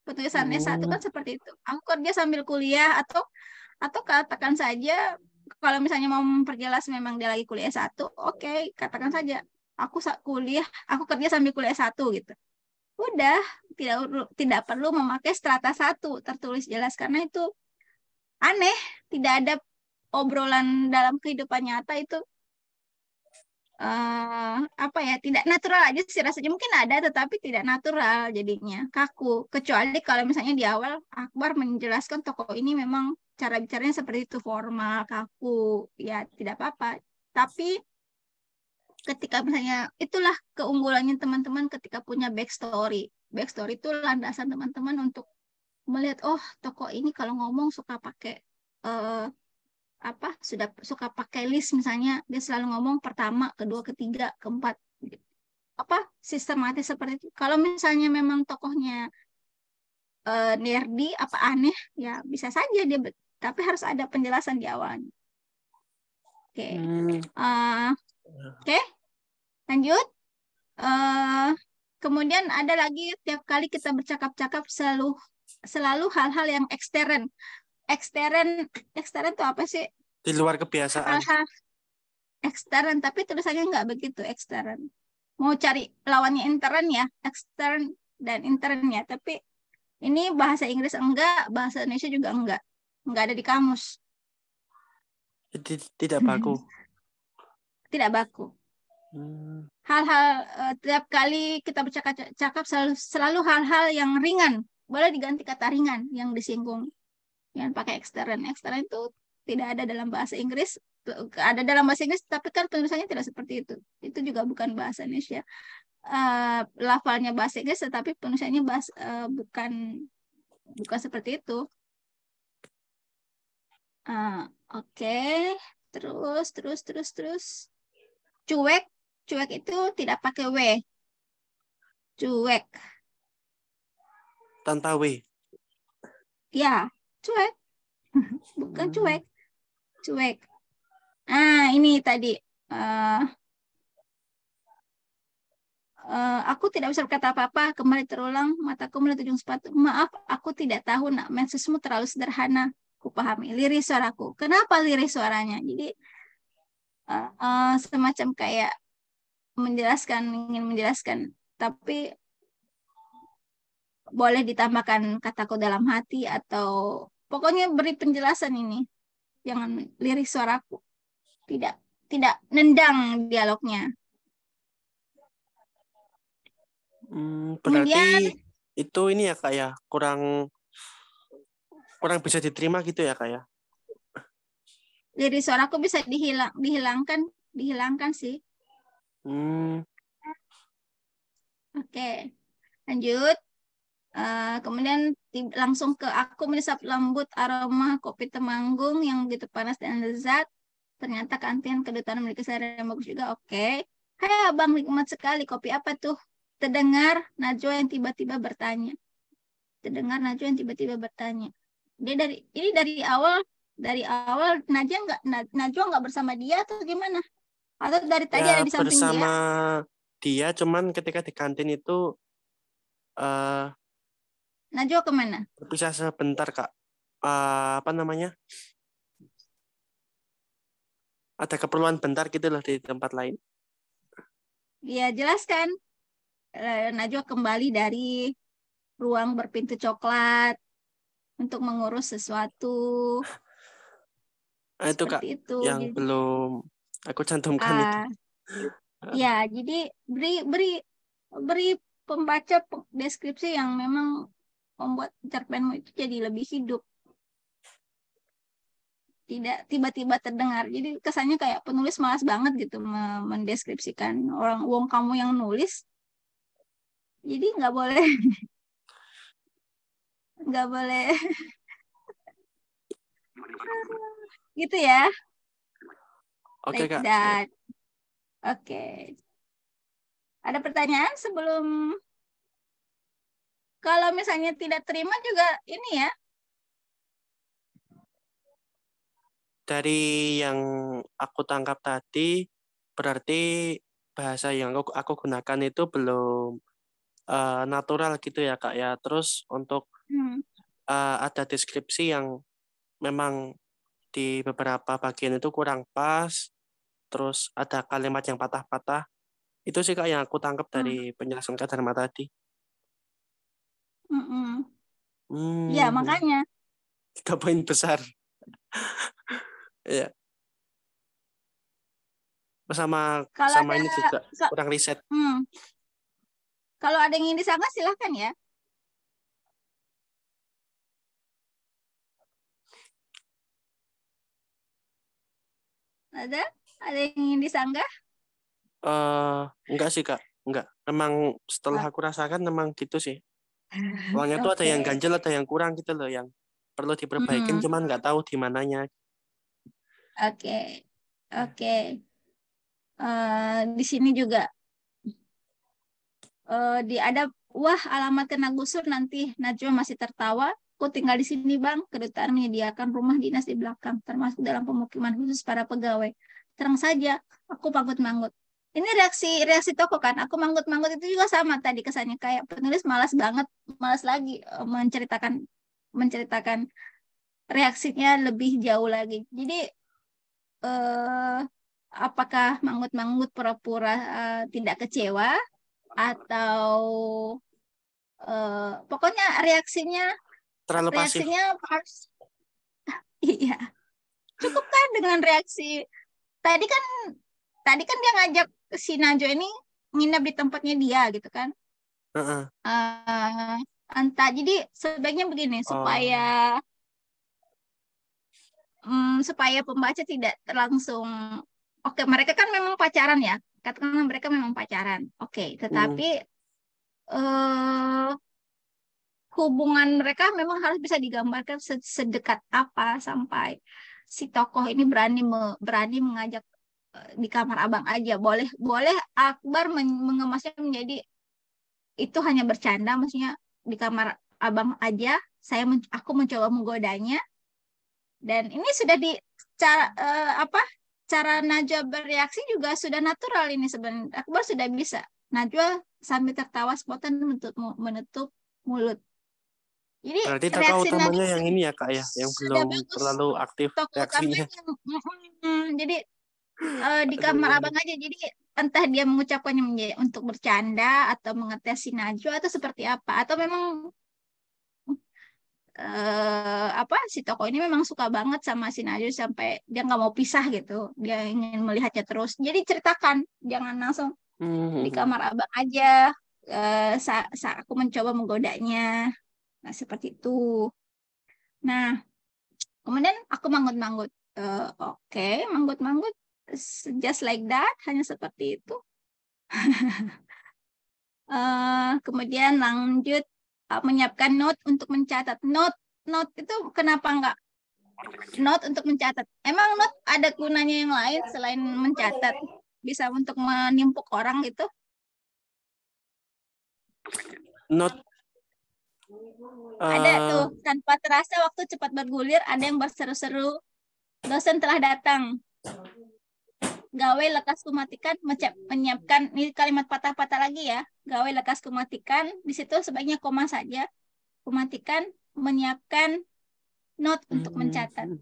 Penulisan S1 kan seperti itu. Aku kerja sambil kuliah atau katakan saja kalau misalnya mau memperjelas memang dia lagi kuliah S1, oke, katakan saja aku kerja sambil kuliah S1 gitu. Udah, tidak perlu memakai strata 1 tertulis jelas, karena itu aneh, tidak ada obrolan dalam kehidupan nyata itu apa ya, tidak natural aja sih rasanya. Mungkin ada tetapi tidak natural, jadinya kaku. Kecuali kalau misalnya di awal Akbar menjelaskan tokoh ini memang cara bicaranya seperti itu, formal, kaku, ya tidak apa-apa. Tapi ketika misalnya, itulah keunggulannya teman-teman ketika punya backstory. Backstory itu landasan teman-teman untuk melihat, oh tokoh ini kalau ngomong suka pakai eh, sudah suka pakai list, misalnya dia selalu ngomong pertama, kedua, ketiga, keempat, sistematis seperti itu. Kalau misalnya memang tokohnya nerdy, aneh, ya bisa saja dia, tapi harus ada penjelasan di awalnya. Oke. Oke, lanjut. Kemudian ada lagi, tiap kali kita bercakap-cakap selalu hal-hal yang ekstern. Ekstern itu apa sih? Di luar kebiasaan. Hal-hal ekstern, tapi tulisannya nggak begitu ekstern. Mau cari lawannya intern ya, ekstern dan intern ya. Tapi ini bahasa Inggris enggak, bahasa Indonesia juga enggak ada di kamus. Tidak baku. Tidak baku. Hal-hal tiap kali kita bercakap selalu hal-hal yang ringan. Boleh diganti kata ringan yang disinggung. Yang pakai ekstern. Ekstern itu tidak ada dalam bahasa Inggris. Ada dalam bahasa Inggris, tapi kan penulisannya tidak seperti itu. Itu juga bukan bahasa Indonesia. Lafalnya bahasa Inggris, tetapi penulisannya bukan seperti itu. Oke. Terus. Cuek itu tidak pakai W. Cuek. Tanpa W. Ya, cuek. Bukan cuek. Cuek. Ini tadi. Aku tidak bisa berkata apa-apa. Kembali terulang. Mataku melihat ujung sepatu. Maaf, aku tidak tahu. Nak, mensesmu terlalu sederhana. Kupahami. Lirik suaraku. Kenapa lirik suaranya? Jadi semacam kayak ingin menjelaskan. Tapi boleh ditambahkan kataku dalam hati, atau pokoknya beri penjelasan ini. Jangan lirik suaraku. Tidak nendang dialognya. Berarti Kemudian, itu ini ya Kak ya, kurang bisa diterima gitu ya Kak ya? lirik suaraku bisa dihilangkan sih. Oke, lanjut. Kemudian langsung ke aku menisap lembut aroma kopi Temanggung yang begitu panas dan lezat. Ternyata kantin kedutaan memiliki selera yang bagus juga. Oke. Hai abang, nikmat sekali. Kopi apa tuh? Terdengar Najwa yang tiba-tiba bertanya. Dia dari awal Najwa nggak bersama dia atau gimana? Atau dari tadi Ya, ada di samping bersama dia? dia, cuman ketika di kantin itu Najwa kemana? berpisah sebentar Kak. Apa namanya? Ada keperluan bentar gitu loh di tempat lain. Ya, jelaskan. Najwa kembali dari ruang berpintu coklat untuk mengurus sesuatu. Itu Kak, Seperti itu. yang Jadi, belum aku cantumkan itu. Ya, jadi beri pembaca deskripsi yang memang membuat cerpenmu itu jadi lebih hidup. Tidak tiba-tiba terdengar. Jadi kesannya kayak penulis malas banget gitu mendeskripsikan wong kamu yang nulis. Jadi nggak boleh gitu ya. Oke Kak. Oke. Ada pertanyaan sebelum, kalau misalnya tidak terima juga ini ya. Dari yang aku tangkap tadi, berarti bahasa yang aku gunakan itu belum natural gitu ya Kak ya. Terus untuk ada deskripsi yang memang di beberapa bagian itu kurang pas. Terus ada kalimat yang patah-patah. Itu sih Kak yang aku tangkap dari penjelasan Kak Dharma tadi. Ya, makanya. 3 poin besar. Ya. sama Kalau sama ada ini juga ka- kurang riset. kalau ada yang ingin disangka silahkan ya. Ada? Ada yang ingin disanggah? Enggak sih Kak, enggak. Memang setelah aku rasakan memang gitu sih. Soalnya tuh ada yang Oke. ganjel, ada yang kurang gitu loh, yang perlu diperbaikin, cuman nggak tahu di mananya. Oke. Oke. Di sini juga ada wah alamat kena gusur nanti Najwa masih tertawa. Aku tinggal di sini bang. Kedutaan menyediakan rumah dinas di belakang, termasuk dalam pemukiman khusus para pegawai. Terang saja, aku manggut-manggut. Ini reaksi toko kan. Aku manggut-manggut itu juga sama tadi kesannya kayak penulis malas banget, malas lagi menceritakan reaksinya lebih jauh lagi. Jadi eh, apakah manggut-manggut pura-pura tidak kecewa atau pokoknya Terlalu pasif. harus iya cukup kan dengan reaksi tadi kan dia ngajak si Najwa ini nginep di tempatnya dia gitu kan. Heeh. Entah jadi sebaiknya begini supaya pembaca tidak langsung oke mereka kan memang pacaran ya katakanlah mereka memang pacaran oke tetapi hubungan mereka memang harus bisa digambarkan sedekat apa sampai si tokoh ini berani mengajak di kamar abang aja boleh Akbar mengemasnya menjadi itu hanya bercanda maksudnya di kamar abang aja aku mencoba menggodanya dan ini sudah di cara Najwa bereaksi juga sudah natural ini sebenarnya Akbar sudah bisa Najwa sambil tertawa spontan menutup mulut. Jadi berarti tokoh reaksi utamanya Najwa yang ini ya Kak ya, yang belum terlalu aktif reaksinya. Jadi di kamar abang aja. Jadi entah dia mengucapkannya untuk bercanda atau mengetes si Najwa atau seperti apa. Atau memang si tokoh ini memang suka banget sama si Najwa sampai dia nggak mau pisah gitu. Dia ingin melihatnya terus. Jadi ceritakan, jangan langsung di kamar abang aja. Aku mencoba menggodanya. Nah seperti itu. Nah kemudian aku manggut-manggut. Oke, manggut-manggut. Just like that, hanya seperti itu. Kemudian lanjut menyiapkan note untuk mencatat. Note itu kenapa enggak note untuk mencatat? Emang note ada gunanya yang lain selain mencatat? Bisa untuk menimpuk orang gitu? Note ada tuh tanpa terasa waktu cepat bergulir ada yang berseru-seru dosen telah datang. Gawe lekas kumatikan menyiapkan ini kalimat patah-patah lagi ya. Gawe lekas kumatikan di situ sebaiknya koma saja. Kumatikan menyiapkan note untuk mencatat.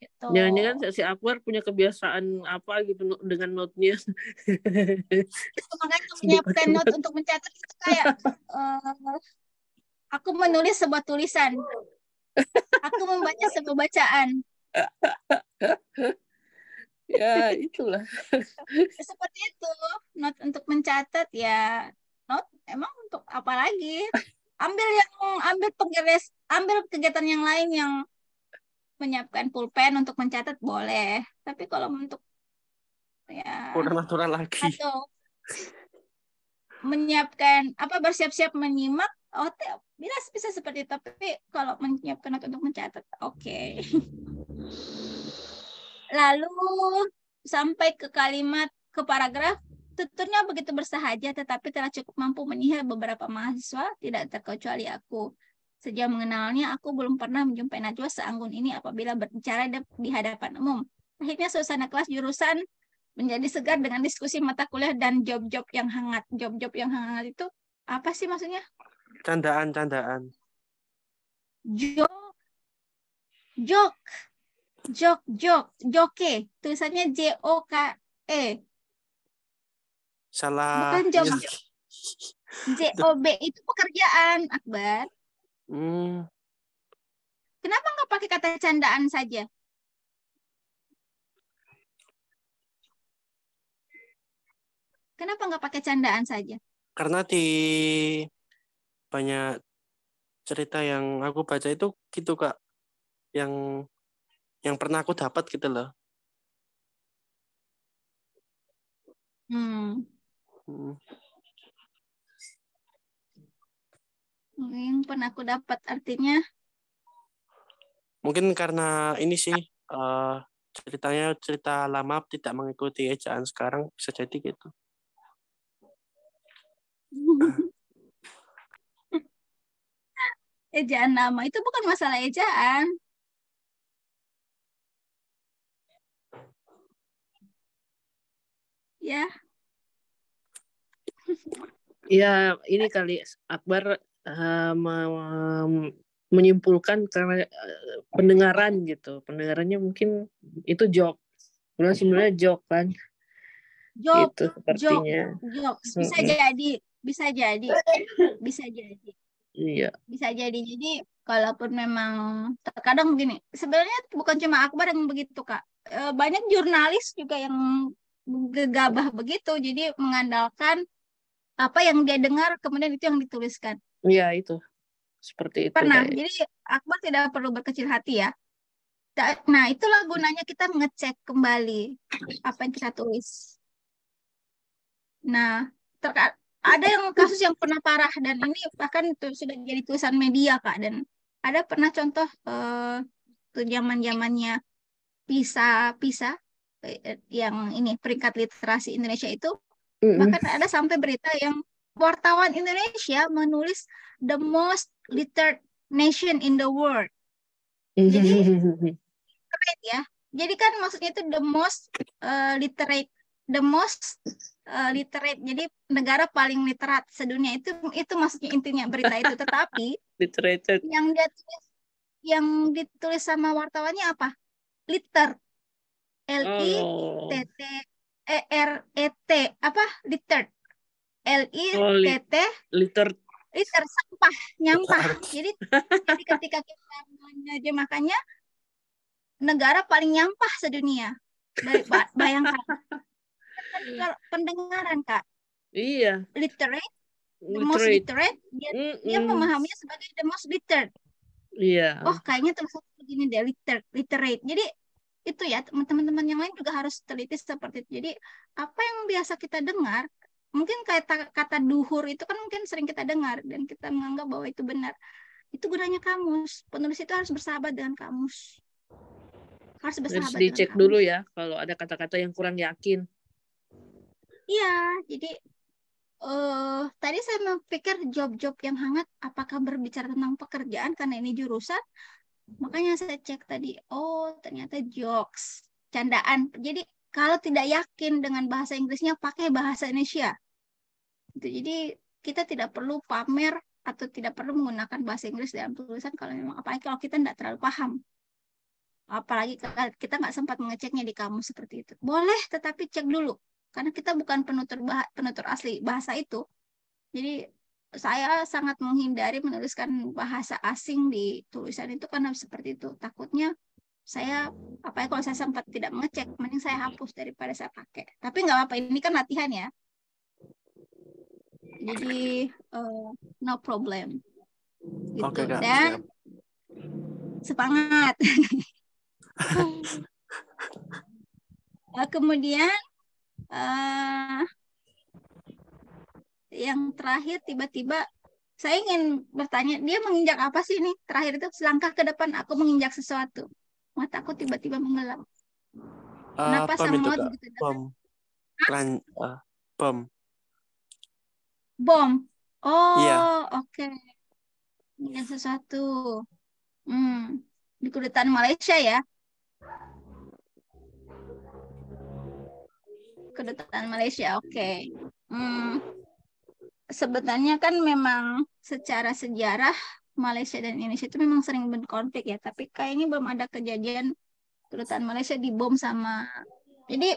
Gitu. Jangan-jangan si Akbar punya kebiasaan apa gitu dengan note-nya. Makanya menyiapkan note untuk mencatat itu kayak aku menulis sebuah tulisan. Aku membaca sebuah bacaan. Ya itulah seperti itu note untuk mencatat ya note emang untuk apa lagi ambil kegiatan yang lain yang menyiapkan pulpen untuk mencatat boleh tapi kalau untuk ya kurang natural lagi atau menyiapkan bersiap-siap menyimak bisa seperti itu tapi kalau menyiapkan note untuk mencatat oke. Lalu sampai ke paragraf, tuturnya begitu bersahaja tetapi telah cukup mampu menyihir beberapa mahasiswa, tidak terkecuali aku. Sejak mengenalnya, aku belum pernah menjumpai Najwa seanggun ini apabila berbicara di hadapan umum. Akhirnya suasana kelas jurusan menjadi segar dengan diskusi mata kuliah dan job-job yang hangat. Job-job yang hangat itu apa sih maksudnya? Candaan. Joke. Tulisannya JOKE. Salah. Bukan job. JOB itu pekerjaan, Akbar. Kenapa nggak pakai kata candaan saja? Kenapa nggak pakai candaan saja? Karena di banyak cerita yang aku baca itu gitu Kak, yang pernah aku dapat gitu loh. Hmm. Yang pernah aku dapat artinya Mungkin karena ini sih ceritanya cerita lama tidak mengikuti ejaan sekarang, bisa jadi gitu. ejaan nama itu bukan masalah ejaan. Ya, Ya, ini kali Akbar menyimpulkan karena pendengaran gitu. Pendengarannya mungkin itu joke. Sebenarnya joke kan. joke, Itu sepertinya. jokes. Bisa jadi. Iya. Bisa jadi. Jadi kalaupun memang terkadang begini, sebenarnya bukan cuma Akbar yang begitu Kak. Banyak jurnalis juga yang gegabah begitu. Jadi mengandalkan apa yang dia dengar, kemudian itu yang dituliskan. Iya, itu. Seperti itu. Pernah. Jadi Akbar tidak perlu berkecil hati ya. Nah, itulah gunanya kita ngecek kembali apa yang kita tulis. Nah, ada yang kasus yang pernah parah dan ini bahkan itu sudah jadi tulisan media Kak, dan ada pernah contoh tuh zaman-zamannya PISA yang ini peringkat literasi Indonesia itu, bahkan ada sampai berita yang wartawan Indonesia menulis the most literate nation in the world. Jadi literate ya. Jadi kan maksudnya itu the most literate. Jadi negara paling literat sedunia itu maksudnya intinya berita itu. Tetapi literated. yang ditulis sama wartawannya apa? Liter. LITTERET apa? Liter. LITT liter sampah, nyampah. Jadi ketika kita menerjemahkannya negara paling nyampah sedunia. Bayangkan. Pendengaran Kak. Iya. Literate, the most literate, dia memahaminya sebagai the most literate. Iya. Oh, kayaknya tulisan begini deh, literate. Jadi itu ya, teman-teman yang lain juga harus teliti seperti itu. Jadi apa yang biasa kita dengar, mungkin kata duhur itu kan mungkin sering kita dengar dan kita menganggap bahwa itu benar. Itu gunanya kamus. Penulis itu harus bersahabat dengan kamus. Harus dicek dulu ya kalau ada kata-kata yang kurang yakin. Iya, jadi tadi saya memikir job-job yang hangat apakah berbicara tentang pekerjaan karena ini jurusan. Makanya saya cek tadi, oh ternyata jokes, candaan. Jadi kalau tidak yakin dengan bahasa Inggrisnya pakai bahasa Indonesia. Jadi kita tidak perlu pamer atau tidak perlu menggunakan bahasa Inggris dalam tulisan kalau memang apalagi kalau kita tidak terlalu paham. Apalagi kita nggak sempat mengeceknya di kamus seperti itu. Boleh, tetapi cek dulu. Karena kita bukan penutur asli bahasa itu. Jadi saya sangat menghindari menuliskan bahasa asing di tulisan itu karena seperti itu. Takutnya saya, apalagi kalau saya sempat tidak mengecek, mending saya hapus daripada saya pakai. Tapi nggak apa-apa, ini kan latihan ya. Jadi no problem. Gitu. Oke, Kak, dan semangat. Kemudian yang terakhir tiba-tiba saya ingin bertanya, dia menginjak apa sih ini? Terakhir itu selangkah ke depan aku menginjak sesuatu. Mataku tiba-tiba menggelap. Kenapa sama begitu? Bom. Bom. Oh, iya. Oke. Menginjak sesuatu. Di kedutaan Malaysia ya. Kedutaan Malaysia, oke. Sebenarnya kan memang secara sejarah Malaysia dan Indonesia itu memang sering berkonflik ya, tapi kayaknya belum ada kejadian kedutaan Malaysia dibom sama. Jadi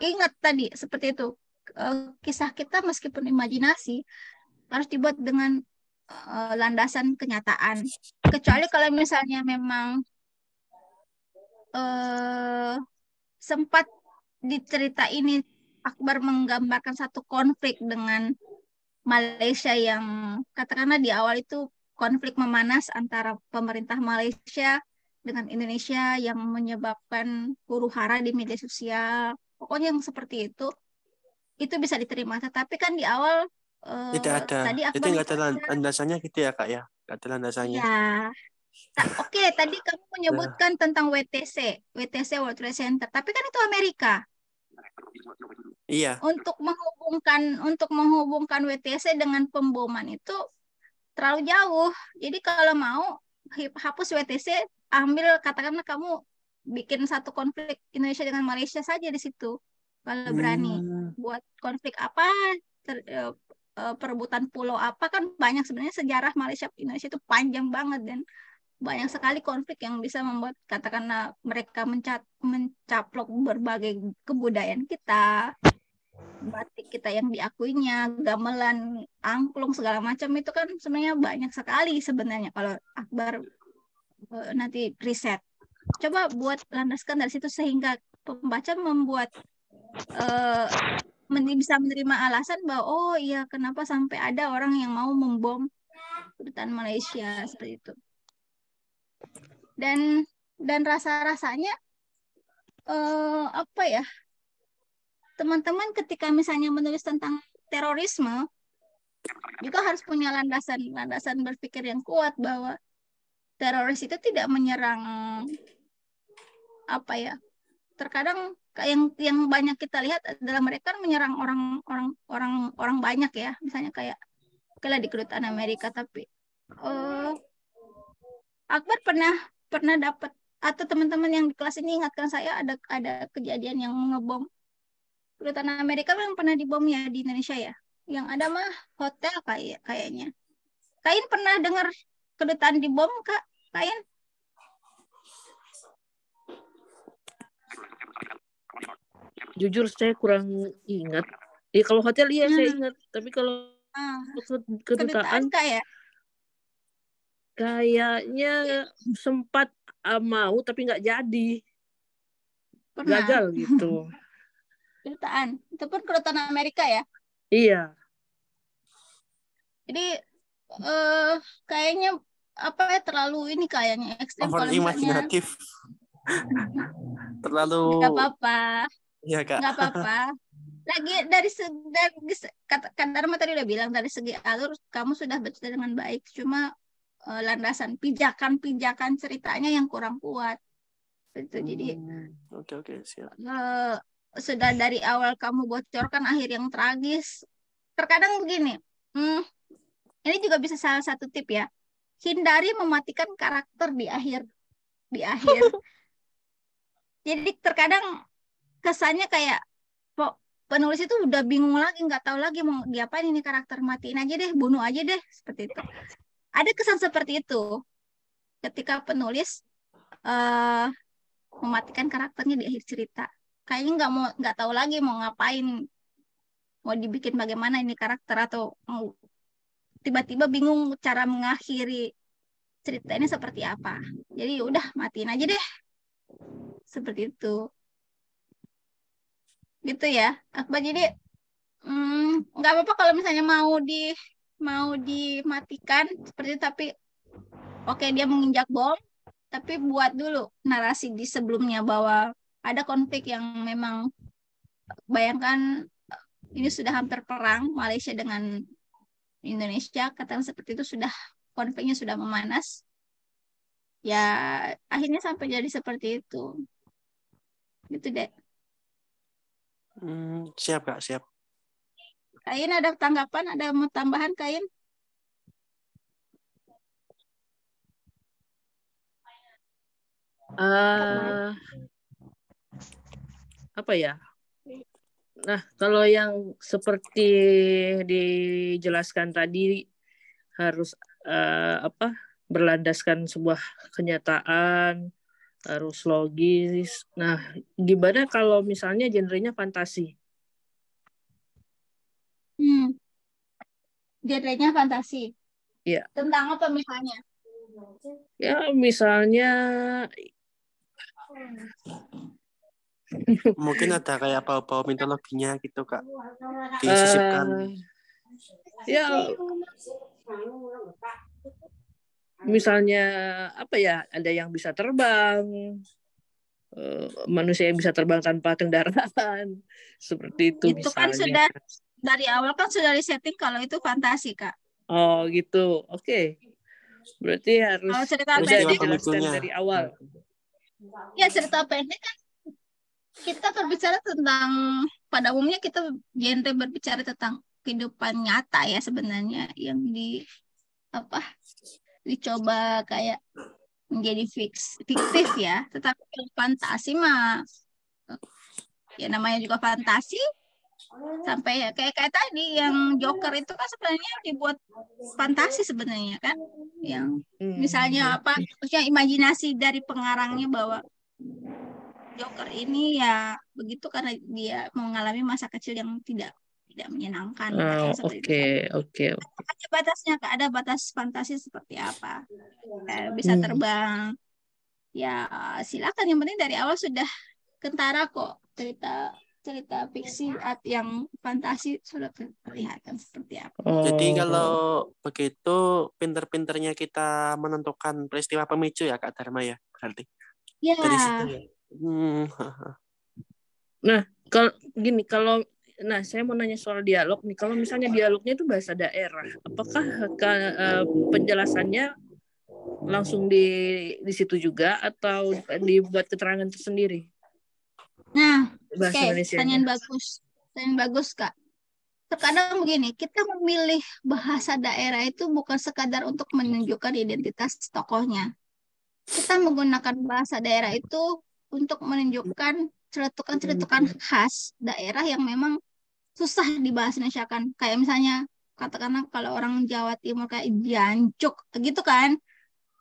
ingat tadi seperti itu, kisah kita meskipun imajinasi harus dibuat dengan landasan kenyataan. Kecuali kalau misalnya memang sempat di cerita ini Akbar menggambarkan satu konflik dengan Malaysia yang katakanlah di awal itu konflik memanas antara pemerintah Malaysia dengan Indonesia yang menyebabkan huru-hara di media sosial. Pokoknya yang seperti itu bisa diterima. Tetapi kan di awal Tidak ada. tadi Itu Akbar nggak ada mengatakan, landasannya gitu ya, Kak ya? Nggak ada landasannya. ya, oke, tadi kamu Nah, menyebutkan tentang WTC World Trade Center. Tapi kan itu Amerika. iya. Untuk menghubungkan WTC dengan pemboman itu terlalu jauh. Jadi kalau mau hapus WTC, ambil katakanlah kamu bikin satu konflik Indonesia dengan Malaysia saja di situ. Kalau berani buat konflik apa, perebutan pulau apa, kan banyak sebenarnya sejarah Malaysia Indonesia itu panjang banget dan banyak sekali konflik yang bisa membuat katakanlah mereka mencaplok berbagai kebudayaan kita, batik kita yang diakuinya, gamelan, angklung segala macam itu kan sebenarnya banyak sekali sebenarnya kalau Akbar nanti riset. Coba buat landaskan dari situ sehingga pembaca membuat bisa menerima alasan bahwa oh iya kenapa sampai ada orang yang mau membom kedutaan Malaysia seperti itu. Dan rasa-rasanya apa ya? Teman-teman ketika misalnya menulis tentang terorisme juga harus punya landasan berpikir yang kuat bahwa teroris itu tidak menyerang apa ya? Terkadang yang banyak kita lihat adalah mereka menyerang orang banyak ya, misalnya kayak di kedutaan Amerika. Tapi Akbar pernah dapat atau teman-teman yang di kelas ini ingatkan saya ada kejadian yang ngebom kedutaan Amerika yang pernah dibom ya di Indonesia ya. Yang ada mah hotel kayaknya. Kain pernah dengar kedutaan dibom, Kak? Kain? Jujur saya kurang ingat. Ya kalau hotel iya saya ingat, tapi kalau kedutaan Kak ya? kayaknya sempat mau tapi nggak jadi. Pernah. Gagal gitu. Kedutaan. Itu pun kedutaan Amerika ya? Iya. Jadi kayaknya apa ya terlalu ini kayaknya ekstrem Over kalau misalnya imajinatif. Terlalu. Nggak apa-apa. Iya, Kak. Nggak apa-apa. Lagi dari Kak Dharma tadi udah bilang dari segi alur kamu sudah baca dengan baik. Cuma landasan pijakan ceritanya yang kurang kuat. Itu jadi Oke, siap. Sudah dari awal kamu bocorkan akhir yang tragis. Terkadang begini. Ini juga bisa salah satu tip ya. Hindari mematikan karakter di akhir. Jadi terkadang kesannya kayak penulis itu udah bingung lagi, nggak tahu lagi mau diapain ini karakter, matiin aja deh, bunuh aja deh, seperti itu. Ada kesan seperti itu ketika penulis mematikan karakternya di akhir cerita. Kayaknya nggak tahu lagi mau ngapain, mau dibikin bagaimana ini karakter atau mau tiba-tiba bingung cara mengakhiri cerita ini seperti apa. Jadi udah matiin aja deh. Seperti itu. Gitu ya. Akbar jadi nggak apa-apa kalau misalnya mau dimatikan seperti itu, tapi oke, dia menginjak bom, tapi buat dulu narasi di sebelumnya bahwa ada konflik yang memang bayangkan ini sudah hampir perang Malaysia dengan Indonesia, katakan seperti itu, sudah konfliknya sudah memanas. Ya akhirnya sampai jadi seperti itu. Gitu deh. Siap, Kak, siap. Kain ada tanggapan, ada mau tambahan Kain? Apa ya? Nah, kalau yang seperti dijelaskan tadi harus berlandaskan sebuah kenyataan, harus logis. Nah, gimana kalau misalnya genrenya fantasi? Genrenya fantasi. Iya. Tentang apa misalnya? Ya, misalnya Mungkin ada kayak bau-bau mitologinya gitu, Kak. Disisipkan. Ya, misalnya apa ya? Ada yang bisa terbang, manusia yang bisa terbang tanpa kendaraan, seperti itu Itu kan misalnya. sudah dari awal kan sudah disetting kalau itu fantasi, Kak. Oh gitu, oke. Berarti harus Kalau cerita udah Peristiwa pendek, dijelaskan pemicunya. dari awal. ya cerita pendek kan kita berbicara tentang, pada umumnya kita genre berbicara tentang kehidupan nyata ya sebenarnya yang dicoba kayak menjadi fiktif ya. Tetapi kalau fantasi mah ya namanya juga fantasi, sampai ya kayak tadi yang Joker itu kan sebenarnya dibuat fantasi sebenarnya kan, yang misalnya apa, maksudnya imajinasi dari pengarangnya bahwa Joker ini ya begitu karena dia mengalami masa kecil yang tidak menyenangkan, yang seperti itu. Oke. Ada batasnya, Kak, ada batas fantasi seperti apa. Bisa terbang, ya silakan, yang penting dari awal sudah kentara kok, cerita fiksi yang fantasi sudah kelihatan seperti apa. Jadi kalau begitu pinter-pinternya kita menentukan peristiwa pemicu ya Kak Dharma ya berarti. Ya. Dari situ ya. Nah, kalau saya mau nanya soal dialog nih. Kalau misalnya dialognya itu bahasa daerah, apakah penjelasannya langsung di situ juga atau dibuat keterangan tersendiri? Nah, bahasa Indonesia. Pertanyaan bagus, Kak. Terkadang begini, kita memilih bahasa daerah itu bukan sekadar untuk menunjukkan identitas tokohnya. Kita menggunakan bahasa daerah itu untuk menunjukkan celetukan-celetukan khas daerah yang memang susah dibahas Indonesia kan. Kayak misalnya, katakanlah kalau orang Jawa Timur kayak jancuk gitu kan.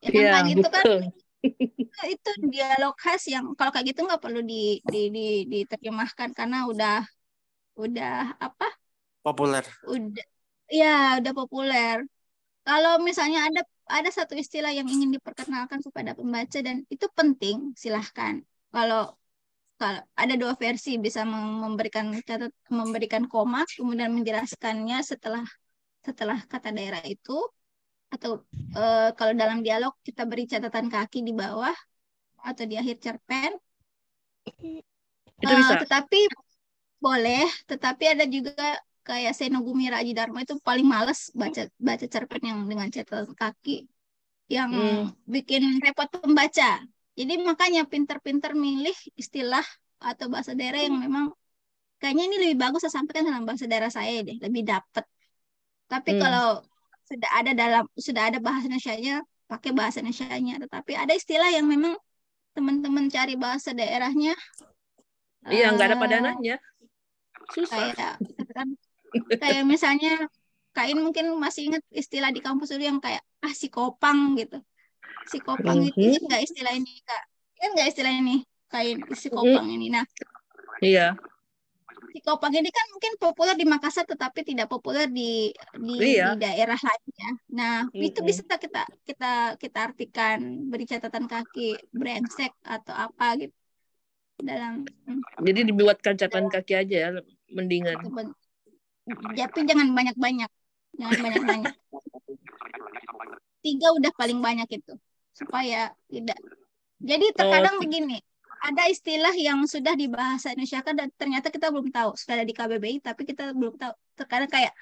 Ya kan kayak gitu kan. Itu dialog khas yang kalau kayak gitu nggak perlu diterjemahkan karena udah apa? Populer. Udah populer. Kalau misalnya ada satu istilah yang ingin diperkenalkan kepada pembaca dan itu penting, silahkan. Kalau ada dua versi, bisa memberikan koma kemudian menjelaskannya setelah kata daerah itu, atau kalau dalam dialog kita beri catatan kaki di bawah atau di akhir cerpen. Itu bisa. Tetapi ada juga kayak Seno Gumira Aji Dharma itu paling males baca cerpen yang dengan catatan kaki yang bikin repot pembaca. Jadi makanya pinter-pinter milih istilah atau bahasa daerah yang memang kayaknya ini lebih bagus saya sampaikan dalam bahasa daerah saya deh, lebih dapet. Tapi kalau sudah ada bahasa Indonesianya, pakai bahasa Indonesianya. Tetapi ada istilah yang memang teman-teman cari bahasa daerahnya. Iya, nggak ada padanannya. Susah. Kayak misalnya Kain mungkin masih ingat istilah di kampus dulu yang kayak si kopang gitu. Si kopang itu ingat nggak istilah ini, Kak? Ingat nggak istilah ini? Kain si kopang ini. Nah, iya. Si kopang ini kan mungkin populer di Makassar tetapi tidak populer di daerah lainnya. Nah, itu bisa kita artikan, beri catatan kaki, brengsek atau apa gitu. Jadi dibuatkan catatan kaki aja ya, mendingan. Tapi jangan banyak-banyak. 3 udah paling banyak itu. Supaya tidak. Jadi terkadang begini, ada istilah yang sudah dibahasa Indonesia kan dan ternyata kita belum tahu. Sudah ada di KBBI tapi kita belum tahu. Terkadang kayak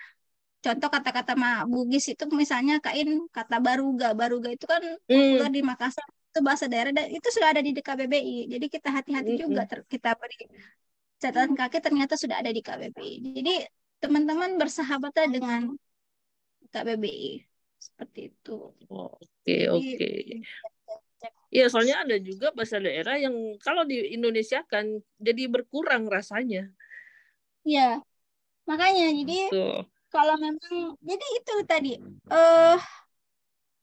contoh kata-kata Bugis itu misalnya kata baruga. Baruga itu kan populer di Makassar. Itu bahasa daerah dan itu sudah ada di KBBI. Jadi kita hati-hati juga kita beri catatan kaki ternyata sudah ada di KBBI. Jadi teman-teman bersahabatlah dengan KBBI seperti itu. Oke. Iya, soalnya ada juga bahasa daerah yang kalau di Indonesia kan jadi berkurang rasanya. Iya, makanya jadi kalau memang jadi itu tadi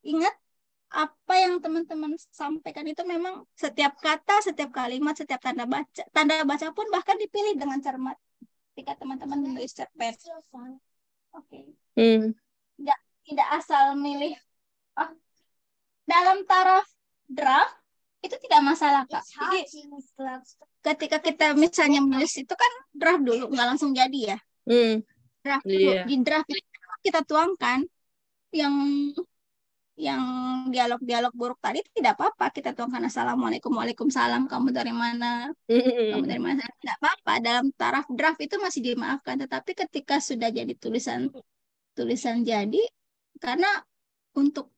ingat apa yang teman-teman sampaikan itu memang setiap kata, setiap kalimat, setiap tanda baca pun bahkan dipilih dengan cermat ketika teman-teman menulis cerpen. Oke. Tidak asal milih dalam taraf draft itu tidak masalah, Kak. Jadi ketika kita misalnya menulis itu kan draft dulu, nggak langsung jadi ya. Draft dulu. Iya. Di draft itu kita tuangkan yang dialog-dialog buruk tadi tidak apa-apa, kita tuangkan assalamualaikum, waalaikumsalam, kamu dari mana, kamu dari mana, tidak apa-apa, dalam taraf draft itu masih dimaafkan. Tetapi ketika sudah jadi tulisan jadi, karena untuk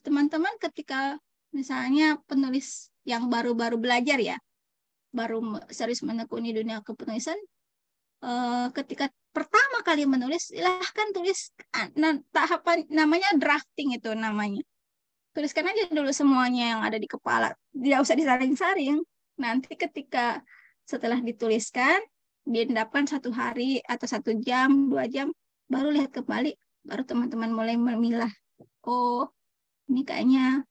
teman-teman ketika misalnya penulis yang baru-baru belajar ya, baru serius menekuni dunia kepenulisan, ketika pertama kali menulis, silahkan tulis tahapan namanya drafting, itu namanya. Tuliskan aja dulu semuanya yang ada di kepala, tidak usah disaring-saring. Nanti ketika setelah dituliskan, diendapkan 1 hari atau 1 jam, 2 jam, baru lihat kembali, baru teman-teman mulai memilah. Oh, ini kayaknya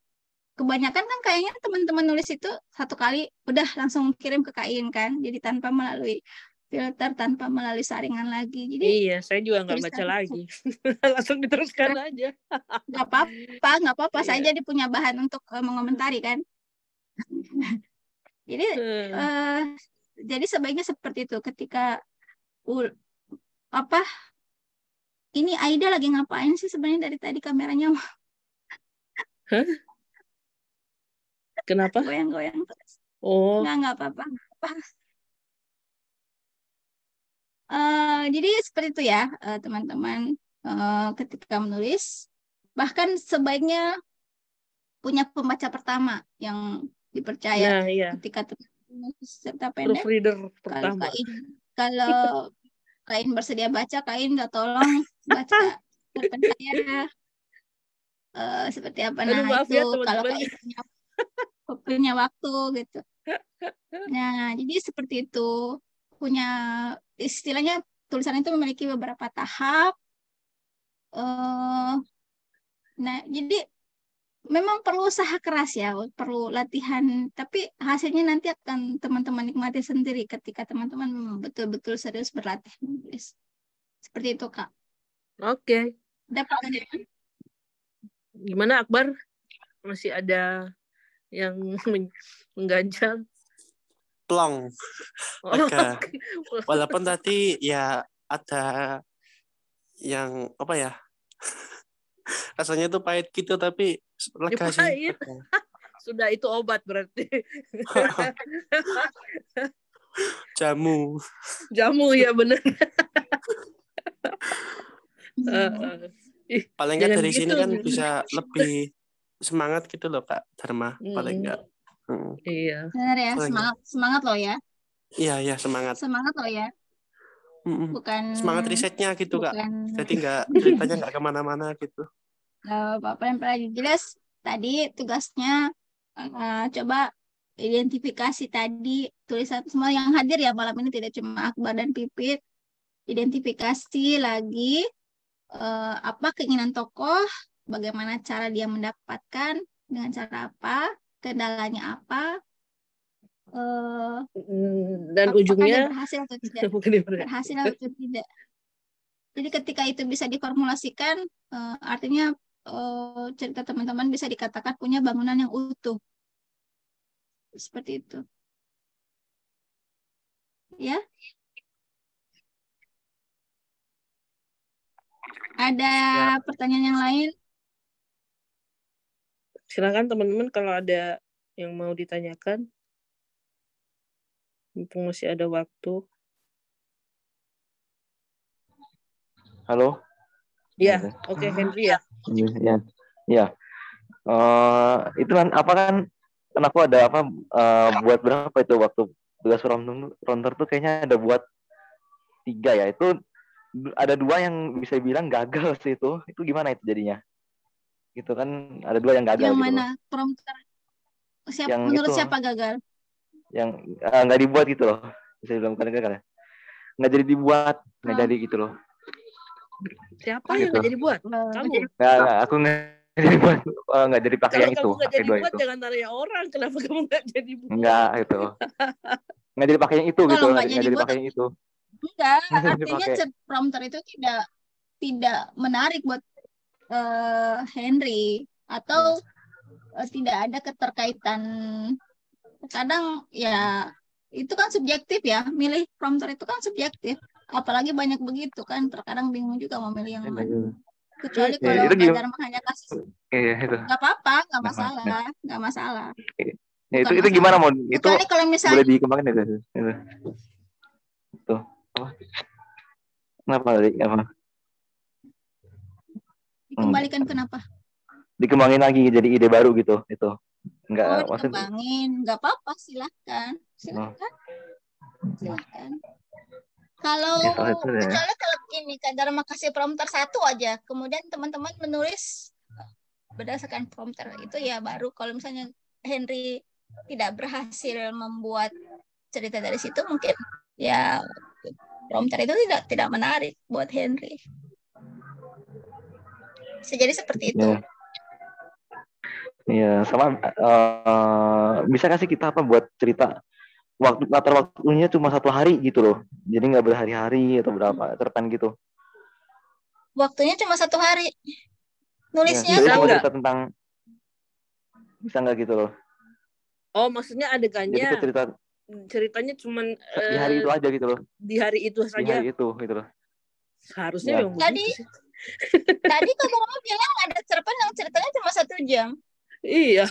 kebanyakan kan kayaknya teman-teman nulis itu 1 kali udah langsung kirim ke Kain kan, jadi tanpa melalui filter, tanpa melalui saringan lagi. Jadi Iya, saya juga nggak baca lagi. Langsung diteruskan aja. Nggak apa-apa. Saya jadi punya bahan untuk mengomentari kan. Jadi sebaiknya seperti itu. Ketika ini Aida lagi ngapain sih sebenarnya dari tadi kameranya? Kenapa? Goyang-goyang terus. Oh. Nggak apa-apa. Jadi seperti itu ya, teman-teman. Ketika menulis, bahkan sebaiknya punya pembaca pertama yang dipercaya. Nah, iya. Ketika serta pendek, proofreader pertama. Kalau Kain bersedia baca, Kain nggak tolong baca cerpen saya seperti apa. Nah, maaf itu ya, kalau Kain punya waktu gitu. Nah, jadi seperti itu. Punya istilahnya tulisan itu memiliki beberapa tahap. Nah, jadi memang perlu usaha keras ya, perlu latihan. Tapi hasilnya nanti akan teman-teman nikmati sendiri ketika teman-teman betul-betul serius berlatih menulis. Seperti itu, Kak. Oke. Dapat. Gimana Akbar? Masih ada yang mengganjal? Plong. Agak. Walaupun tadi ya ada yang apa ya, rasanya itu pahit gitu, tapi lega sih. Sudah, itu obat berarti. Jamu ya benar. Paling nggak dari gitu sini kan bisa lebih semangat gitu loh Kak Dharma, paling nggak. Iya. Benar ya, semangat loh ya. Iya semangat. Semangat loh ya. Bukan semangat risetnya gitu Kak. Jadi ceritanya nggak kemana-mana gitu. Bapak yang paling jelas tadi tugasnya coba identifikasi tadi tulisan semua yang hadir ya malam ini, tidak cuma Akbar dan Pipit. Identifikasi lagi apa keinginan tokoh, bagaimana cara dia mendapatkan, dengan cara apa, kendalanya apa, dan ujungnya berhasil atau tidak. Berhasil atau tidak. Jadi ketika itu bisa diformulasikan, artinya cerita teman-teman bisa dikatakan punya bangunan yang utuh. Seperti itu. Ya. Ada pertanyaan yang lain? Silakan teman-teman kalau ada yang mau ditanyakan. Mumpung masih ada waktu. Halo. Ya, oke, Henry ya. Ya. Itu kan apa kan aku ada apa buat berapa itu waktu tugas fronter tuh kayaknya ada buat 3 ya. Itu ada 2 yang bisa bilang gagal sih itu. Itu gimana itu jadinya? Gitu kan ada 2 yang gagal. Yang gitu. mana? Prompter. Menurut siapa gagal? Yang nggak dibuat gitu loh. Bisa bilang bukan gagal ya. Nggak jadi dibuat, nggak jadi gitu loh. Siapa yang nggak jadi buat? Kamu? Nggak, aku nggak jadi buat, nggak jadi pakai yang itu. Kalau kamu nggak jadi buat, itu. jangan tanya orang. Kenapa kamu nggak jadi buat? Nggak, itu. Nggak jadi pakai yang itu gitu. Nggak jadi pakai yang itu. Enggak, artinya prompter itu tidak menarik buat Henry. Atau tidak ada keterkaitan. Kadang ya itu kan subjektif ya, milih prompter itu kan subjektif. Apalagi banyak begitu kan, terkadang bingung juga mau milih yang mana. Kecuali Ya, kalau itu Kak gimana? Dharma hanya kasih, Iya, itu. nggak apa-apa, nggak Nah, masalah, nggak masalah, ya, bukan itu gimana, masalah. Mon? Itu Kecuali kalau boleh misalnya dikembangin itu. Tuh. Apa? Kenapa tadi? Apa? dikembalikan kenapa? Dikembangin lagi jadi ide baru gitu. Itu. Enggak, Oh, maksudnya. dikembangin, nggak apa-apa, silahkan. Kalau Ya, salah itu ya. kecuali kalau gini, Kak Dharma kasih prompter satu aja, kemudian teman-teman menulis berdasarkan prompter itu ya baru. Kalau misalnya Henry tidak berhasil membuat cerita dari situ, mungkin ya prompter itu tidak menarik buat Henry. Bisa jadi seperti itu. Ya. Iya, sama bisa kasih kita apa buat cerita latar waktunya cuma 1 hari gitu loh. Jadi nggak berhari-hari atau berapa cerpen gitu. Waktunya cuma 1 hari. Nulisnya Jadi kan cuma cerita tentang bisa nggak gitu loh. Oh, maksudnya adegannya Jadi ceritanya cuma di hari itu aja gitu loh. Di hari itu saja. Di hari itu gitu loh. Seharusnya Ya. memang begitu sih. Tadi Kak Dharma bilang ada cerpen yang ceritanya cuma 1 jam. Iya.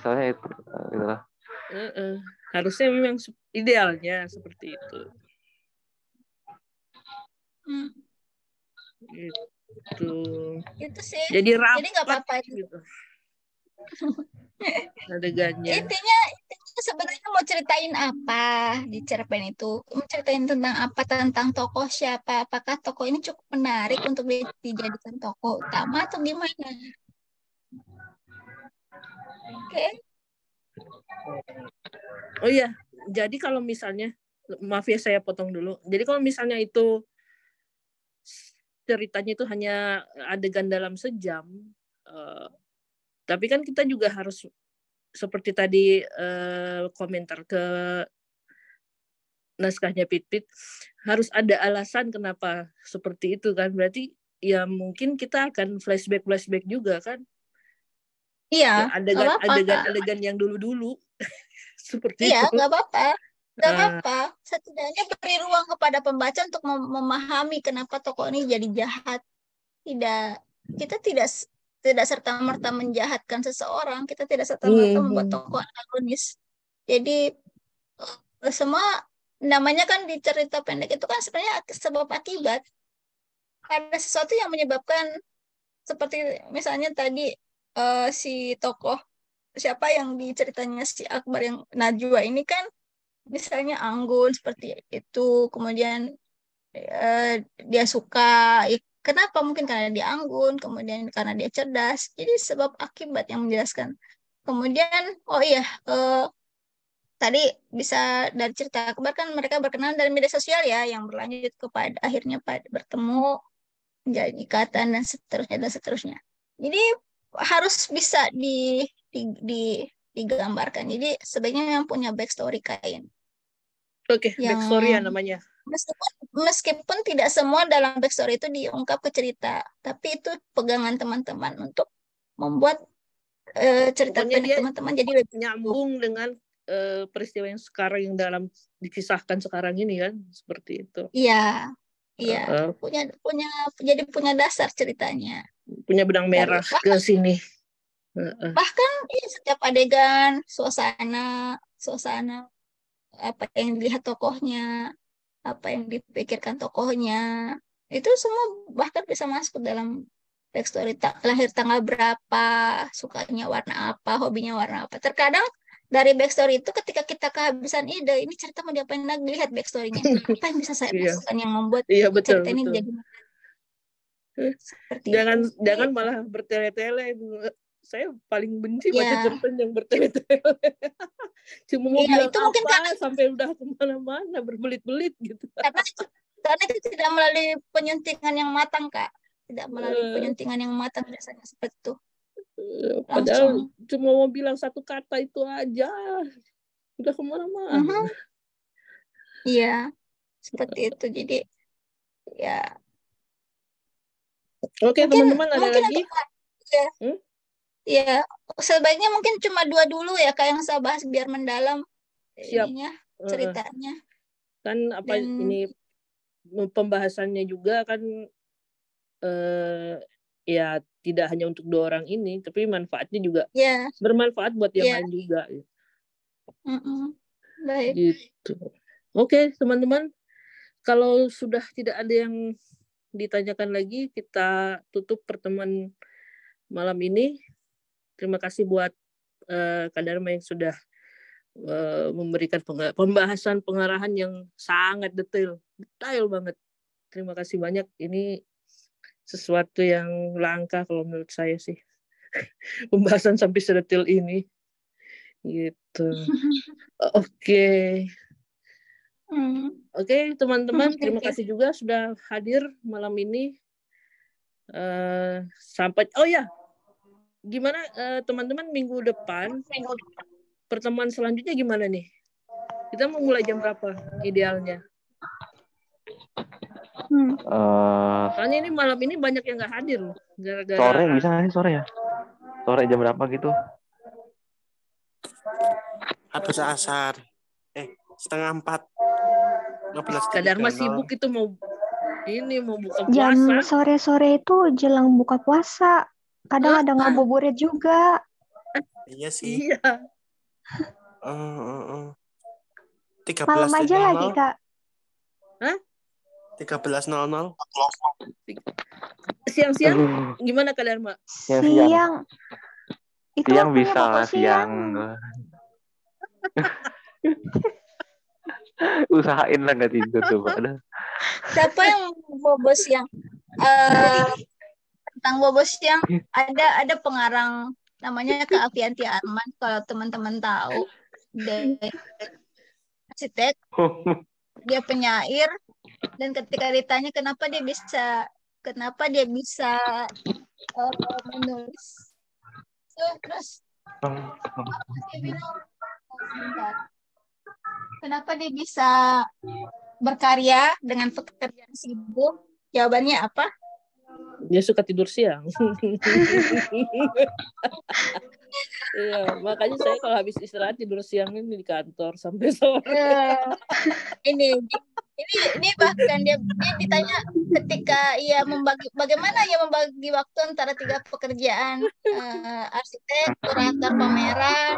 Soalnya itu gitu lah. Harusnya memang idealnya seperti itu. Itu sih. Jadi rapat. Jadi nggak apa-apa itu. Gitu. Adegannya. Intinya sebenarnya mau ceritain apa di cerpen itu? Mau ceritain tentang apa? Tentang tokoh siapa? Apakah tokoh ini cukup menarik untuk dijadikan tokoh utama atau gimana? Oke. Oh iya, jadi kalau misalnya, maaf ya saya potong dulu. Jadi kalau misalnya itu ceritanya itu hanya adegan dalam sejam, tapi kan kita juga harus seperti tadi komentar ke naskahnya Pit-Pit, harus ada alasan kenapa seperti itu kan. Berarti ya mungkin kita akan flashback juga kan. Iya, adegan yang dulu-dulu seperti iya, itu. Nggak apa-apa. Nggak apa-apa. Setidaknya beri ruang kepada pembaca untuk memahami kenapa tokoh ini jadi jahat. Kita tidak serta-merta menjahatkan seseorang. Kita tidak serta-merta membuat tokoh antagonis. Jadi semua namanya kan di cerita pendek itu kan sebenarnya sebab akibat. Ada sesuatu yang menyebabkan, seperti misalnya tadi si tokoh siapa yang di ceritanya si Akbar yang Najwa ini kan misalnya anggun seperti itu, kemudian dia suka, kenapa? Mungkin karena dia anggun, kemudian karena dia cerdas. Jadi sebab akibat yang menjelaskan. Kemudian oh iya, tadi bisa dari cerita Akbar kan mereka berkenalan dari media sosial ya, yang berlanjut kepada akhirnya bertemu, menjalin ikatan dan seterusnya. Jadi harus bisa digambarkan. Jadi sebaiknya yang punya backstory kain. Oke, backstory ya namanya. Meskipun tidak semua dalam backstory itu diungkap ke cerita, tapi itu pegangan teman-teman untuk membuat cerita pendek teman-teman jadi lebih nyambung dengan peristiwa yang sekarang yang dalam dikisahkan sekarang ini kan, seperti itu. Iya. Iya, punya dasar ceritanya. Punya benang merah ke sini. Bahkan setiap adegan, suasana apa yang dilihat tokohnya, apa yang dipikirkan tokohnya, itu semua bahkan bisa masuk dalam backstory. Lahir tanggal berapa, sukanya warna apa, hobinya warna apa. Terkadang dari backstory itu ketika kita kehabisan ide, ini cerita mau diapain lagi, lihat backstory-nya. Apa yang bisa saya masukkan yang membuat cerita ini jadi seperti jangan malah bertele-tele. Saya paling benci baca cerpen yang bertele-tele. Cuma mau bilang itu mungkin sampai udah kemana-mana berbelit-belit gitu. Karena itu tidak melalui penyuntingan yang matang, Kak. Tidak melalui penyuntingan yang matang biasanya seperti itu. Padahal cuma mau bilang satu kata itu aja udah kemana-mana. Iya, seperti itu. Jadi ya Oke, teman-teman ada lagi? Ya. Ya, sebaiknya mungkin cuma 2 dulu ya, Kak, yang saya bahas biar mendalam ininya, ceritanya. Kan apa ini pembahasannya juga kan ya tidak hanya untuk 2 orang ini, tapi manfaatnya juga bermanfaat buat yang lain juga. Baik. Gitu. Oke, teman-teman, kalau sudah tidak ada yang ditanyakan lagi, kita tutup pertemuan malam ini. Terima kasih buat Kak Dharma yang sudah memberikan pembahasan pengarahan yang sangat detail banget. Terima kasih banyak. Ini sesuatu yang langka kalau menurut saya sih. Pembahasan sampai sedetail ini. Gitu. Oke. Oke, teman-teman, terima kasih juga sudah hadir malam ini. Sampai gimana teman-teman minggu depan pertemuan selanjutnya gimana nih? Kita mau mulai jam berapa idealnya? Soalnya ini malam ini banyak yang nggak hadir loh. Gara-gara sore bisa nggak sih sore ya? Sore jam berapa gitu? Habis asar. 3:30. Kak Dharma sibuk itu mau buka puasa. Jam sore-sore itu jelang buka puasa. Kadang ada ngabuburit juga. Iya sih. Iya. 13.00. Malam aja lagi, Kak. Hah? 13.00. Siang-siang gimana Kak Dharma? Siang. Itu siang waktunya bisa pokok siang. Usahain lah nggak tidur coba. Siapa yang bobo siang? Tentang bobo siang ada pengarang namanya Kak Afianti Arman, kalau teman-teman tahu. Dia arsitek, dia penyair, dan ketika ditanya kenapa dia bisa menulis, terus dia bilang kenapa dia bisa berkarya dengan pekerjaan sibuk? Jawabannya apa? Dia suka tidur siang. Iya, makanya saya kalau habis istirahat tidur siang ini di kantor sampai sore. Ini bahkan dia ditanya ketika ia bagaimana ia membagi waktu antara 3 pekerjaan, arsitek, kurator pameran,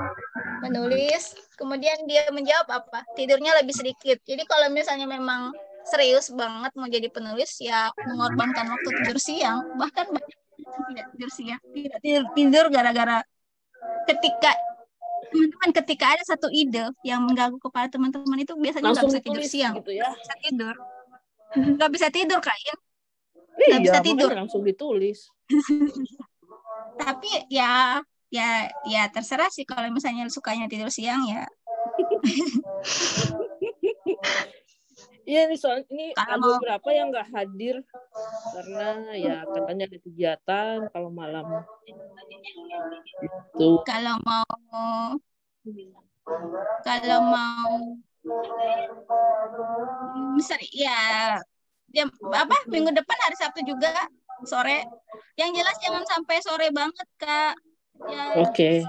menulis, kemudian dia menjawab apa? Tidurnya lebih sedikit. Jadi kalau misalnya memang serius banget mau jadi penulis, ya mengorbankan waktu tidur siang. Bahkan banyak yang tidak tidur siang, tidak tidur gara-gara ketika ada satu ide yang mengganggu kepala teman-teman itu biasanya nggak bisa tidur siang, gitu ya. Bisa tidur, nggak bisa tidur Kain, nggak bisa tidur, langsung ditulis. Tapi ya terserah sih kalau misalnya sukanya tidur siang ya. Iya nih soal ini ada beberapa yang nggak hadir karena ya katanya ada kegiatan kalau malam itu. Kalau mau misalnya ya minggu depan hari Sabtu juga sore. Yang jelas jangan sampai sore banget Kak. Ya. Oke.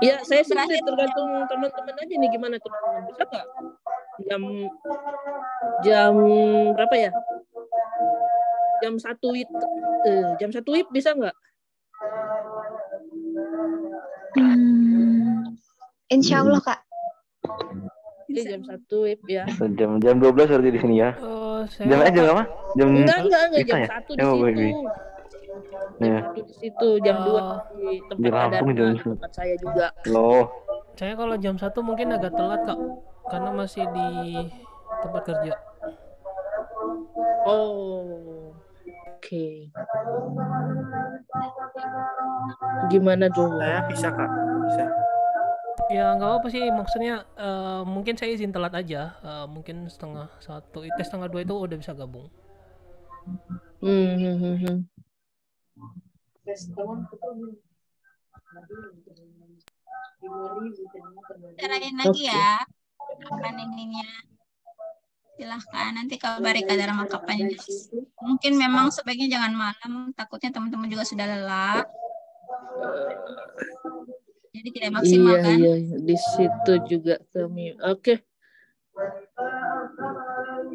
Ya saya sih tergantung teman-teman aja nih gimana teman-teman, bisa nggak jam berapa ya? Jam 1 WIB bisa nggak? Insya Allah Kak. Oke, jam 1 WIB ya. Jam 12 berarti di sini ya. Jam apa? Enggak jam ya? 1 di situ. Jam 1 di situ, jam 2 di tempat tempat saya juga. Loh. Saya kalau jam 1 mungkin agak telat Kak, karena masih di tempat kerja. Oh. Oke. Gimana tuh? Saya bisa Kak, bisa. Ya nggak apa sih, maksudnya mungkin saya izin telat aja, mungkin 1:30, 1:30 itu udah bisa gabung. Carain lagi ya kapan ininya. Silahkan nanti kabari Kak dalam kapannya. Mungkin memang sebaiknya jangan malam, takutnya teman-teman juga sudah lelah, jadi tidak maksimal Iya, kan. iya, di situ juga kami. Oke.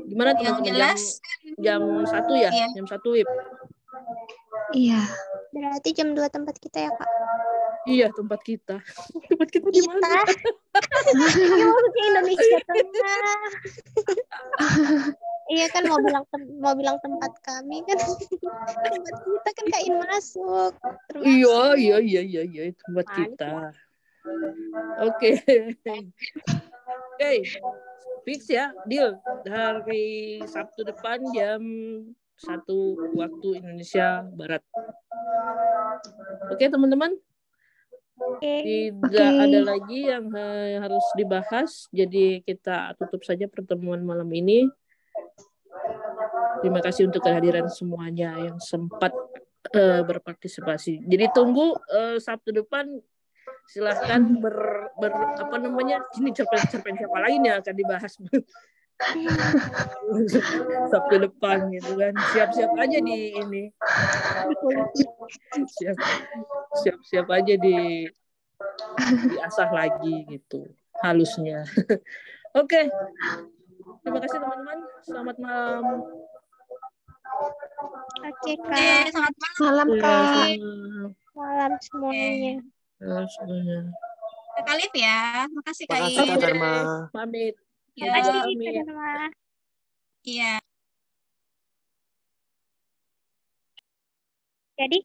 Gimana Yang teman-teman? jelas Jam 1 ya? iya. Jam 1 WIB. Iya. Berarti jam 2 tempat kita ya, Kak? Iya, tempat kita. Tempat kita di mana? Kita. Ya, maksudnya Indonesia Tengah. Iya kan mau bilang tempat kami kan. Tempat kita kan Kak In masuk. Iya, tempat kita. Oke. Oke. Fix ya, deal. Hari Sabtu depan jam 1 waktu Indonesia Barat. Oke, teman-teman. Tidak ada lagi yang harus dibahas. Jadi kita tutup saja pertemuan malam ini. Terima kasih untuk kehadiran semuanya yang sempat berpartisipasi. Jadi tunggu Sabtu depan. Silahkan apa namanya? Ini cerpen siapa lagi nih yang akan dibahas Sabtu depan gitu kan. Siap-siap aja di ini. Siap-siap aja diasah lagi gitu halusnya. Oke. Terima kasih teman-teman. Selamat malam. Oke, Kak. Selamat Malam, Kak. Malam semuanya. Semuanya. Kak Alif ya. Makasih Kak Makasih Kak In. Dharma. Pamit. Ya. Makasih Kak Dharma. Iya. Jadi